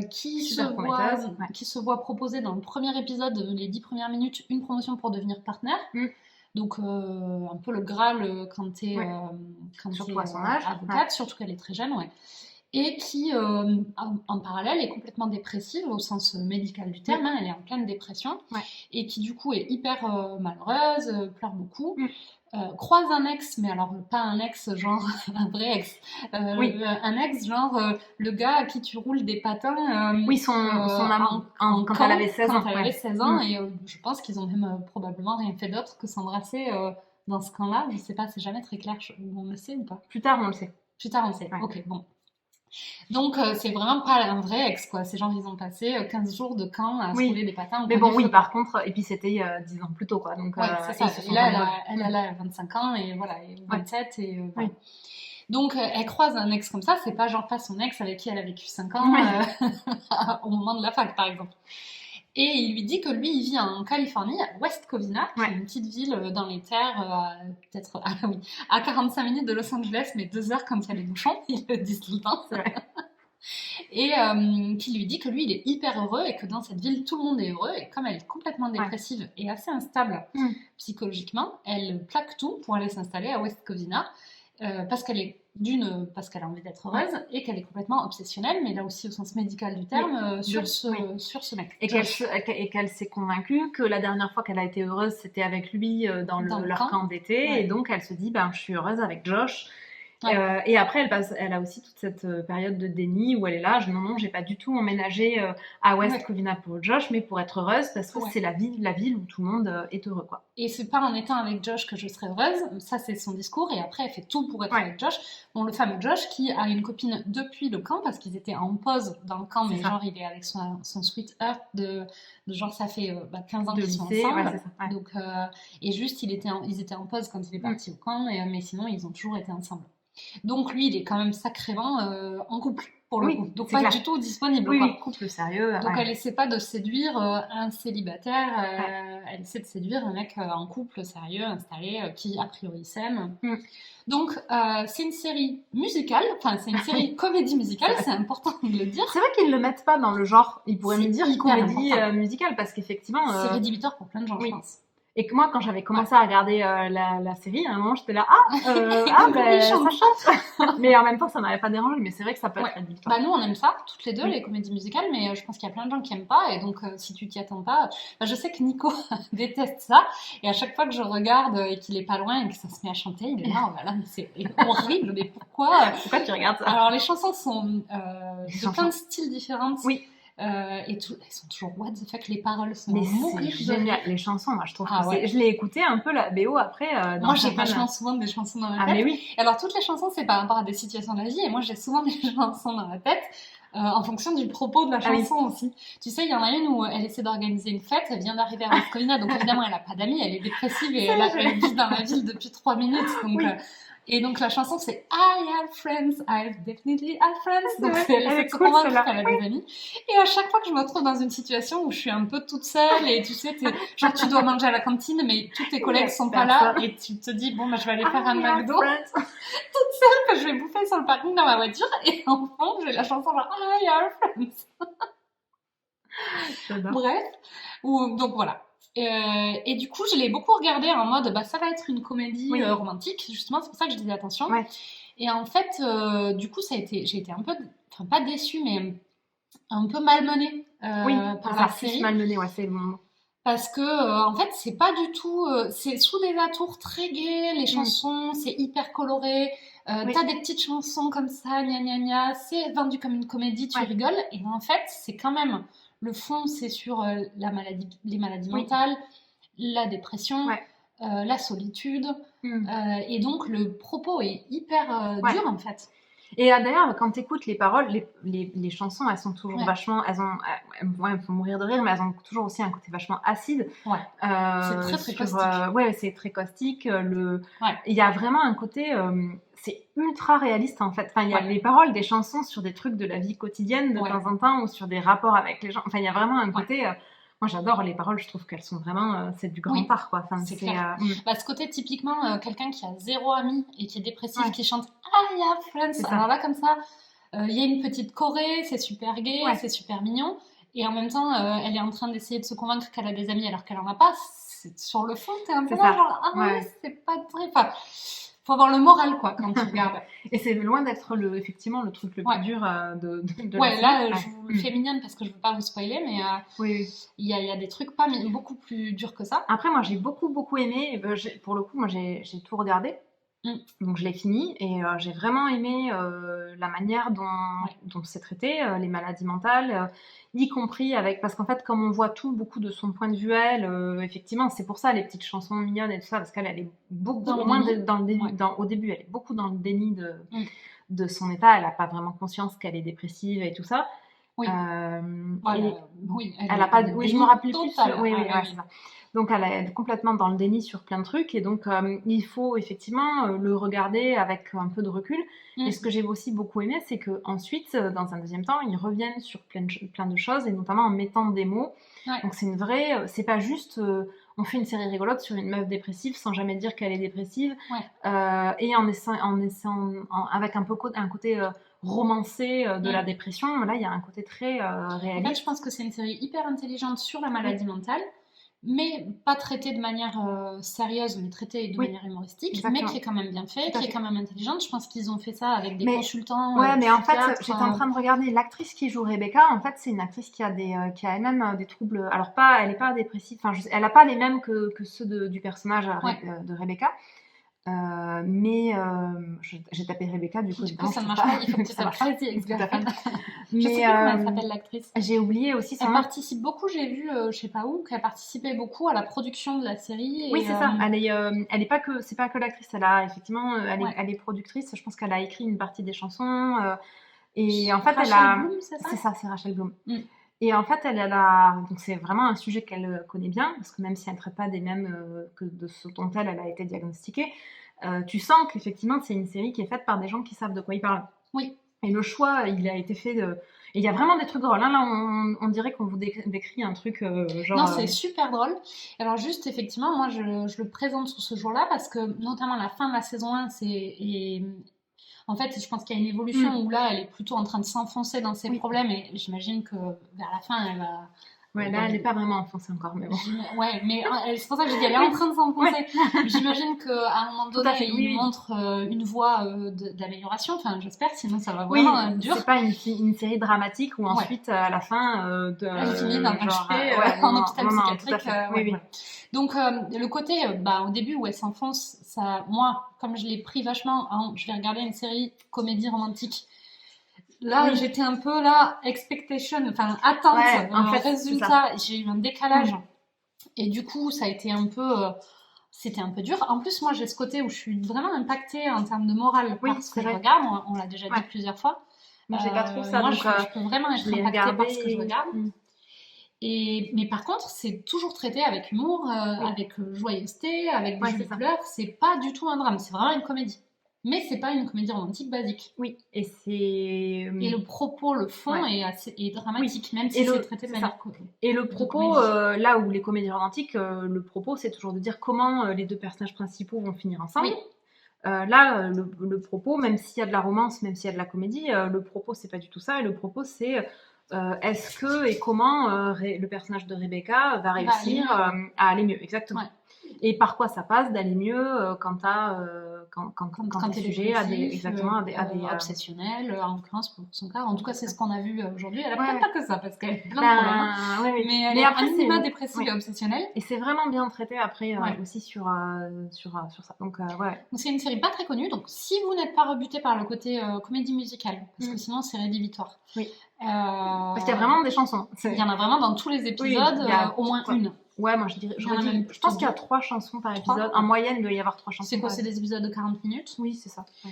qui se voit proposer dans le premier épisode, les 10 premières minutes, une promotion pour devenir partenaire. Donc un peu le Graal quand t'es avocate, surtout qu'elle est très jeune, et qui, en parallèle, est complètement dépressive au sens médical du terme. Elle est en pleine dépression et qui, du coup, est hyper malheureuse, pleure beaucoup. Croise un ex, mais alors pas un ex genre un vrai ex, un ex genre le gars à qui tu roules des patins. Son amant quand elle avait 16 ans. Quand elle avait 16 ans, et je pense qu'ils ont même probablement rien fait d'autre que s'embrasser dans ce camp-là. Je sais pas, c'est jamais très clair. On le sait ou pas? Plus tard, on le sait. Ouais. Ok, bon. Donc c'est vraiment pas un vrai ex quoi, ces gens ils ont passé 15 jours de camp à se rouler des patins. Mais bon par contre, et puis c'était 10 ans plus tôt quoi, donc c'est ça. Et là elle a 25 ans et voilà, et 27 et voilà. Donc elle croise un ex comme ça, c'est pas genre pas son ex avec qui elle a vécu 5 ans au moment de la fac par exemple. Et il lui dit que lui, il vit en Californie, à West Covina, qui est une petite ville dans les terres, peut-être à 45 minutes de Los Angeles, mais 2 heures quand il y a les bouchons, ils le disent tout le temps. Et qui lui dit que lui, il est hyper heureux et que dans cette ville, tout le monde est heureux. Et comme elle est complètement dépressive et assez instable psychologiquement, elle plaque tout pour aller s'installer à West Covina. Parce qu'elle a envie d'être heureuse et qu'elle est complètement obsessionnelle, mais là aussi au sens médical du terme, sur ce mec. Et qu'elle s'est convaincue que la dernière fois qu'elle a été heureuse, c'était avec lui dans leur camp d'été, et donc elle se dit, je suis heureuse avec Josh. Et après, elle a aussi toute cette période de déni où elle est là, non, j'ai pas du tout emménagé à West Covina pour Josh, mais pour être heureuse, parce que c'est la ville où tout le monde est heureux, quoi. Et c'est pas en étant avec Josh que je serai heureuse, ça c'est son discours, et après elle fait tout pour être avec Josh. Bon, le fameux Josh qui a une copine depuis le camp, parce qu'ils étaient en pause dans le camp, mais genre il est avec son sweetheart de genre ça fait 15 ans qu'ils sont ensemble. Donc, et juste ils étaient en pause quand il est parti au camp, mais sinon ils ont toujours été ensemble. Donc lui, il est quand même sacrément en couple pour le coup. Donc pas du tout disponible. Oui, couple sérieux. Donc elle essaie pas de séduire un célibataire, elle essaie de séduire un mec en couple sérieux, installé, qui a priori s'aime. Donc c'est une série musicale, enfin c'est une série comédie musicale, c'est important de le dire. C'est vrai qu'ils le mettent pas dans le genre, ils pourraient me dire comédie musicale, parce qu'effectivement... C'est rédhibitoire pour plein de gens, je pense. Et que moi, quand j'avais commencé à regarder la série, à un moment, j'étais là, ça chante. Mais en même temps, ça m'avait pas dérangé, mais c'est vrai que ça peut être rédhibitoire. Nous, on aime ça, toutes les deux, les comédies musicales, mais je pense qu'il y a plein de gens qui aiment pas, et donc, si tu t'y attends pas, je sais que Nico déteste ça, et à chaque fois que je regarde et qu'il est pas loin et que ça se met à chanter, il est là, mais c'est horrible, mais pourquoi tu regardes ça? Alors, les chansons sont de plein de styles différents. Oui. Et elles sont toujours what the fuck, les paroles sont c'est génial, les chansons, moi je trouve je l'ai écouté un peu la BO après moi j'ai vachement souvent des chansons dans la tête, mais oui. Alors toutes les chansons c'est par rapport à des situations de la vie, et moi j'ai souvent des chansons dans la tête en fonction du propos de la chanson aussi. Tu sais, il y en a une où elle essaie d'organiser une fête, elle vient d'arriver à West Covina, donc évidemment elle a pas d'amis, elle est dépressive et elle vit dans la ville depuis 3 minutes, donc et donc la chanson c'est I have friends, I've definitely have friends. Donc elle est cool, qu'elle a des amis. Et à chaque fois que je me retrouve dans une situation où je suis un peu toute seule et tu sais, genre tu dois manger à la cantine mais tous tes collègues sont pas là et tu te dis je vais aller faire un McDo toute seule que je vais bouffer sur le parking dans ma voiture, et en fond j'ai la chanson genre I have friends. Bref, donc voilà. Et du coup, je l'ai beaucoup regardé en mode, ça va être une comédie romantique, justement, c'est pour ça que je disais attention. Ouais. Et en fait, du coup, j'ai été un peu, enfin pas déçue, mais un peu malmenée par la série. Malmenée, ouais, c'est le moment. Parce que, en fait, c'est pas du tout. C'est sous des atours très gais, les chansons, c'est hyper coloré. T'as des petites chansons comme ça, gna gna gna. C'est vendu comme une comédie, tu rigoles. Et en fait, c'est quand même. Le fond, c'est sur les maladies mentales, la dépression, la solitude. Et donc, le propos est hyper dur, en fait. Et d'ailleurs, quand tu écoutes les paroles, les chansons, elles sont toujours vachement. Elles font mourir de rire, mais elles ont toujours aussi un côté vachement acide. Ouais. C'est très caustique. C'est très caustique. Il y a vraiment un côté. C'est ultra réaliste en fait. Enfin, il y a les paroles des chansons sur des trucs de la vie quotidienne de temps en temps ou sur des rapports avec les gens. Enfin, il y a vraiment un côté. Moi, j'adore les paroles. Je trouve qu'elles sont vraiment. C'est du grand art, quoi. Enfin, c'est clair. Ce côté, typiquement, quelqu'un qui a 0 amis et qui est dépressif, qui chante I have friends. Alors là, comme ça, il y a une petite choré, c'est super gay, c'est super mignon. Et en même temps, elle est en train d'essayer de se convaincre qu'elle a des amis alors qu'elle en a pas. Sur le fond, t'es un peu là, genre, c'est pas très. Enfin, faut avoir le moral, quoi, quand tu regardes. Et c'est loin d'être effectivement le truc le plus dur de là, je vous le fais mignonne parce que je veux pas vous spoiler, mais il y a des trucs beaucoup plus durs que ça. Après, moi, j'ai beaucoup aimé. Pour le coup, moi, j'ai tout regardé. Donc, je l'ai fini et j'ai vraiment aimé la manière dont c'est traité, les maladies mentales, y compris avec... Parce qu'en fait, comme on voit beaucoup de son point de vue, effectivement, c'est pour ça les petites chansons mignonnes et tout ça, parce qu'elle est beaucoup moins dans le déni. Au début, elle est beaucoup dans le déni de son état. Elle n'a pas vraiment conscience qu'elle est dépressive et tout ça. Oui. Elle a pas... Oui, je me rappelle plus. Oui, c'est ça. Donc, elle est complètement dans le déni sur plein de trucs. Et donc, il faut effectivement le regarder avec un peu de recul. Et ce que j'ai aussi beaucoup aimé, c'est qu'ensuite, dans un deuxième temps, ils reviennent sur plein de choses, et notamment en mettant des mots. Donc, c'est une vraie... c'est pas juste... on fait une série rigolote sur une meuf dépressive sans jamais dire qu'elle est dépressive. Et en essayant avec un côté... romancé de la dépression. Là, il y a un côté très réaliste. En fait, je pense que c'est une série hyper intelligente sur la maladie mentale, mais pas traitée de manière sérieuse, mais traitée de manière humoristique, mais qui est quand même bien faite, qui est quand même intelligente. Je pense qu'ils ont fait ça avec des consultants. Mais en fait, j'étais en train de regarder l'actrice qui joue Rebecca. En fait, c'est une actrice qui a elle-même des troubles. Alors elle n'est pas dépressive. Enfin, elle n'a pas les mêmes que ceux du personnage de Rebecca. Mais j'ai tapé Rebecca, du coup ça ne marche pas, il faut que ça marche pas ici. Tout à fait. Je sais plus comment elle s'appelle l'actrice. J'ai oublié aussi son nom. Elle participe beaucoup, j'ai vu, je sais pas où, qu'elle participait beaucoup à la production de la série. Oui, c'est ça. Elle est pas que, c'est pas que l'actrice, elle a effectivement, elle est productrice. Je pense qu'elle a écrit une partie des chansons. Et en fait, Bloom, c'est ça, c'est Rachel Bloom. Et en fait, donc c'est vraiment un sujet qu'elle connaît bien, parce que même si elle ne traite pas des mêmes que de ce dont elle a été diagnostiquée, tu sens qu'effectivement, c'est une série qui est faite par des gens qui savent de quoi ils parlent. Oui. Et le choix, il a été fait de... Et il y a vraiment des trucs drôles. Là, on dirait qu'on vous décrit un truc genre... Non, c'est super drôle. Alors juste, effectivement, moi, je le présente sous ce jour-là, parce que notamment la fin de la saison 1, en fait, je pense qu'il y a une évolution où là, elle est plutôt en train de s'enfoncer dans ses problèmes, et j'imagine que vers la fin, elle va... Ouais, là, elle n'est pas vraiment enfoncée encore, mais bon. Ouais, mais c'est pour ça que j'ai dit, elle est en train de s'enfoncer. J'imagine qu'à un moment donné, il montre une voie d'amélioration. Enfin, j'espère, sinon ça va vraiment être dur. C'est pas une série dramatique où ensuite, à la fin, elle finit dans un en hôpital psychiatrique. Donc, le côté, au début où elle s'enfonce, ça, moi, comme je l'ai pris vachement, je vais regarder une série comédie romantique. Là, j'étais un peu expectation, enfin attente, en fait, résultat, j'ai eu un décalage. Et du coup, ça a été c'était un peu dur. En plus, moi, j'ai ce côté où je suis vraiment impactée en termes de morale par ce que je regarde. On l'a déjà dit plusieurs fois. Mais j'ai pas trop ça. Moi, je peux vraiment être impactée par ce que je regarde. Mais par contre, c'est toujours traité avec humour, avec joyeuseté, avec des jolies couleurs. C'est pas du tout un drame, c'est vraiment une comédie. Mais c'est pas une comédie romantique basique. Oui, et le propos, le fond est dramatique, même si c'est traité de manière Et le propos, là où les comédies romantiques, le propos, c'est toujours de dire comment les deux personnages principaux vont finir ensemble. Là, le propos, même s'il y a de la romance, même s'il y a de la comédie, le propos, c'est pas du tout ça. Et le propos, c'est est-ce que et comment le personnage de Rebecca va réussir à aller mieux. Exactement. Ouais. Et par quoi ça passe d'aller mieux quand t'es sujet à des obsessionnels, en l'occurrence pour son cas. En tout cas, c'est ce qu'on a vu aujourd'hui. Elle a peut-être pas que ça parce qu'elle est plein de problèmes. Mais elle est après dépressive et obsessionnelle. Et c'est vraiment bien traité après aussi sur ça. Donc c'est une série pas très connue. Donc si vous n'êtes pas rebuté par le côté comédie musicale, parce que sinon c'est rédhibitoire. Oui. Parce qu'il y a vraiment des chansons. Il y en a vraiment dans tous les épisodes, au moins une. Ouais, moi je pense qu'il y a 3 chansons par épisode. En moyenne, il doit y avoir 3 chansons. C'est quoi, c'est des épisodes de 40 minutes? Oui, c'est ça. Ouais.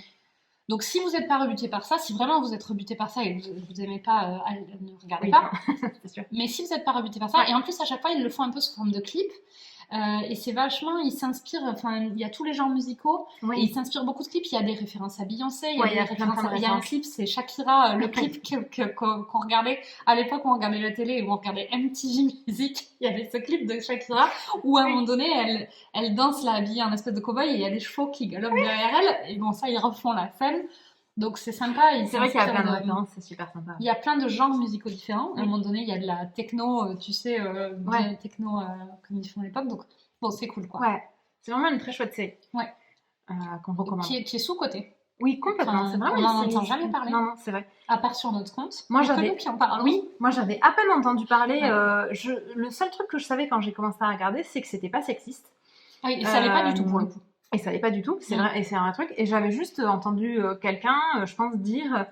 Donc si vous n'êtes pas rebuté par ça, si vraiment vous êtes rebuté par ça et que vous n'aimez pas, ne regardez pas. C'est sûr. Mais si vous n'êtes pas rebuté par ça, et en plus à chaque fois ils le font un peu sous forme de clip. Et c'est vachement, ils s'inspirent, enfin il y a tous les genres musicaux, et ils s'inspirent beaucoup de clips. Il y a des références à Beyoncé, il y a un clip, c'est Shakira, le clip qu'on regardait à l'époque où on regardait la télé, où on regardait MTV Music. Il y avait ce clip de Shakira où à un moment donné elle danse là habillée en espèce de cow-boy et il y a des chevaux qui galopent derrière elle, et bon ça ils refont la scène. Donc c'est sympa. C'est vrai qu'il y a plein de références, c'est super sympa. Il y a plein de genres musicaux différents. À un moment donné, il y a de la techno, tu sais, techno comme ils font à l'époque. Donc bon, c'est cool quoi. Ouais, c'est vraiment une très chouette série. Ouais. Qu'on recommande. Qui est sous-côté. Oui, complètement. C'est vraiment on n'en entend jamais parler. Non, c'est vrai. À part sur notre compte. Moi j'avais. Nous qui en parlons. Oui, moi j'avais à peine entendu parler. Le seul truc que je savais quand j'ai commencé à regarder, c'est que c'était pas sexiste. Ah oui, et ça l'est pas du tout pour le coup. Et ça l'est pas du tout, c'est vrai, et c'est un vrai truc. Et j'avais juste entendu quelqu'un, je pense, dire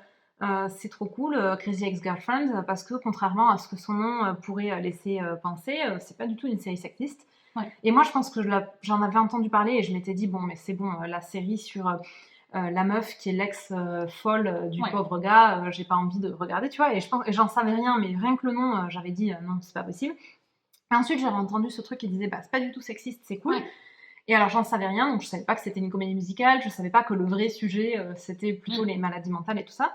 c'est trop cool, Crazy Ex-Girlfriend, parce que contrairement à ce que son nom pourrait laisser penser, c'est pas du tout une série sexiste. Ouais. Et moi, je pense que j'en avais entendu parler et je m'étais dit, bon, mais c'est bon, la série sur la meuf qui est l'ex-folle du pauvre gars, j'ai pas envie de regarder, tu vois. Et j'en savais rien, mais rien que le nom, j'avais dit non, c'est pas possible. Et ensuite, j'avais entendu ce truc qui disait, bah, c'est pas du tout sexiste, c'est cool. Ouais. Et alors, j'en savais rien, donc je savais pas que c'était une comédie musicale, je savais pas que le vrai sujet, c'était plutôt les maladies mentales et tout ça.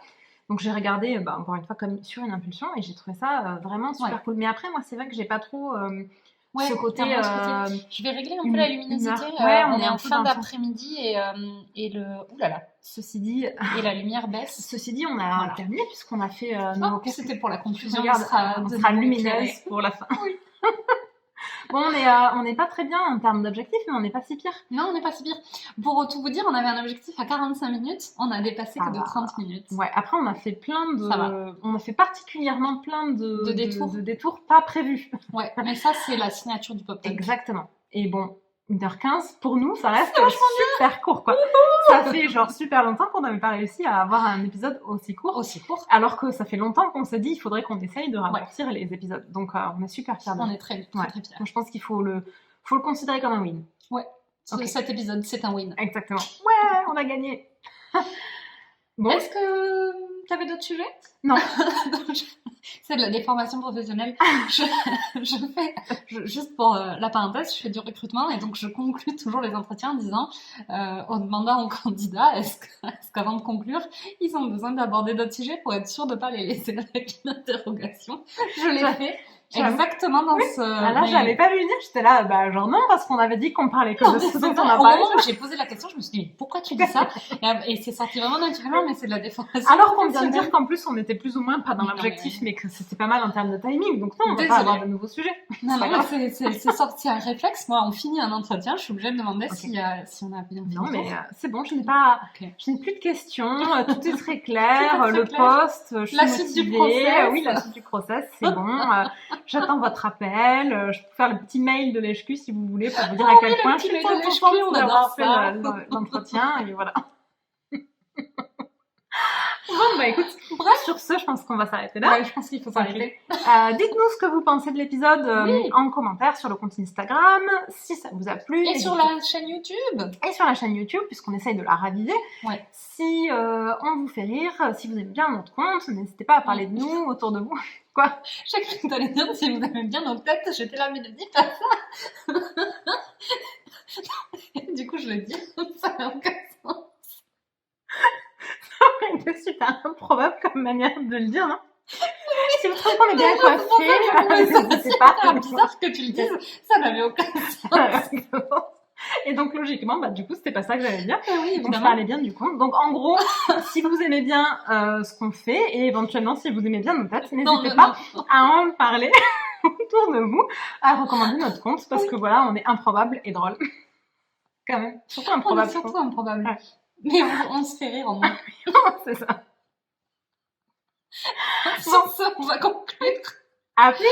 Donc, j'ai regardé, encore une fois, comme sur une impulsion, et j'ai trouvé ça vraiment super cool. Mais après, moi, c'est vrai que j'ai pas trop ce côté... Je vais régler un peu la luminosité. On est en fin d'après-midi, et le... Ouh là là. Ceci dit... Et la lumière baisse. Ceci dit, on a terminé, puisqu'on a fait... c'était pour la conclusion. On sera lumineuse pour la fin. Oui. Bon, on n'est pas très bien en termes d'objectifs, mais on n'est pas si pire. Non, on n'est pas si pire. Pour tout vous dire, on avait un objectif à 45 minutes, on a dépassé que de 30 minutes. Ouais, après on a fait on a fait particulièrement plein de détours pas prévus. Ouais, mais ça c'est la signature du pop-up. Exactement. Et bon, 1h15, pour nous, ça reste super court, quoi. Ça fait genre super longtemps qu'on n'avait pas réussi à avoir un épisode aussi court. Alors que ça fait longtemps qu'on s'est dit, il faudrait qu'on essaye de raccourcir les épisodes. Donc, on est super fiers. On est très fiers. Donc, je pense qu'il faut le considérer comme un win. Ouais. Cet épisode, c'est un win. Exactement. Ouais, on a gagné. Bon. Est-ce que tu avais d'autres sujets? Non. C'est de la déformation professionnelle. Juste pour la parenthèse, je fais du recrutement et donc je conclue toujours les entretiens en disant, en demandant aux candidats, est-ce qu'avant de conclure, ils ont besoin d'aborder d'autres sujets pour être sûr de ne pas les laisser avec une interrogation. Je l'ai fait. Exactement dans ce... Là, j'avais pas vu venir, j'étais là, genre non, parce qu'on avait dit qu'on parlait que de ce dont on a parlé. Au moment où j'ai posé la question, je me suis dit, pourquoi tu dis ça? Et c'est sorti vraiment naturellement, mais c'est de la déformation. Alors qu'on vient de dire qu'en plus, on était plus ou moins pas dans l'objectif, mais que c'était pas mal en termes de timing, donc non, on va pas avoir de nouveaux sujets. Non, c'est sorti un réflexe. Moi, on finit un entretien, je suis obligée de demander si on a bien fini. Non, mais c'est bon, je n'ai plus de questions, tout est très clair, le poste, je suis motivée. Oui, la suite du process, c'est bon. J'attends votre appel. Je peux faire le petit mail de l'HQ si vous voulez pour vous dire à quel point je suis contente d'avoir fait l'entretien. Et voilà. Bon, écoute, sur ce, je pense qu'on va s'arrêter là. Ouais, je pense qu'il faut s'arrêter. Dites-nous ce que vous pensez de l'épisode en commentaire sur le compte Instagram, si ça vous a plu. Et sur la chaîne YouTube. Et sur la chaîne YouTube, puisqu'on essaye de la raviver. Ouais. Si on vous fait rire, si vous aimez bien notre compte, n'hésitez pas à parler de nous autour de vous. Quoi? J'ai cru que t'allais dire si vous aimez bien notre tête, j'étais là, mais ne dis pas ça. Du coup, je le dis, ça n'a aucun sens. C'est super improbable comme manière de le dire, non? Si vous trouvez qu'on est bien coiffé, c'est pas bizarre que tu le dises, ça n'avait aucun sens. Et donc, logiquement, du coup, c'était pas ça que j'allais dire. Oui, donc, je parlais bien du compte. Donc, en gros, si vous aimez bien ce qu'on fait, et éventuellement, si vous aimez bien nos dates, n'hésitez pas à en parler autour de vous, à recommander notre compte, parce que voilà, on est improbable et drôle. Quand même. Surtout improbable. On est surtout improbable. Ouais. Mais on se fait rire, en moins. C'est ça. Sur ça, on va conclure. À plus.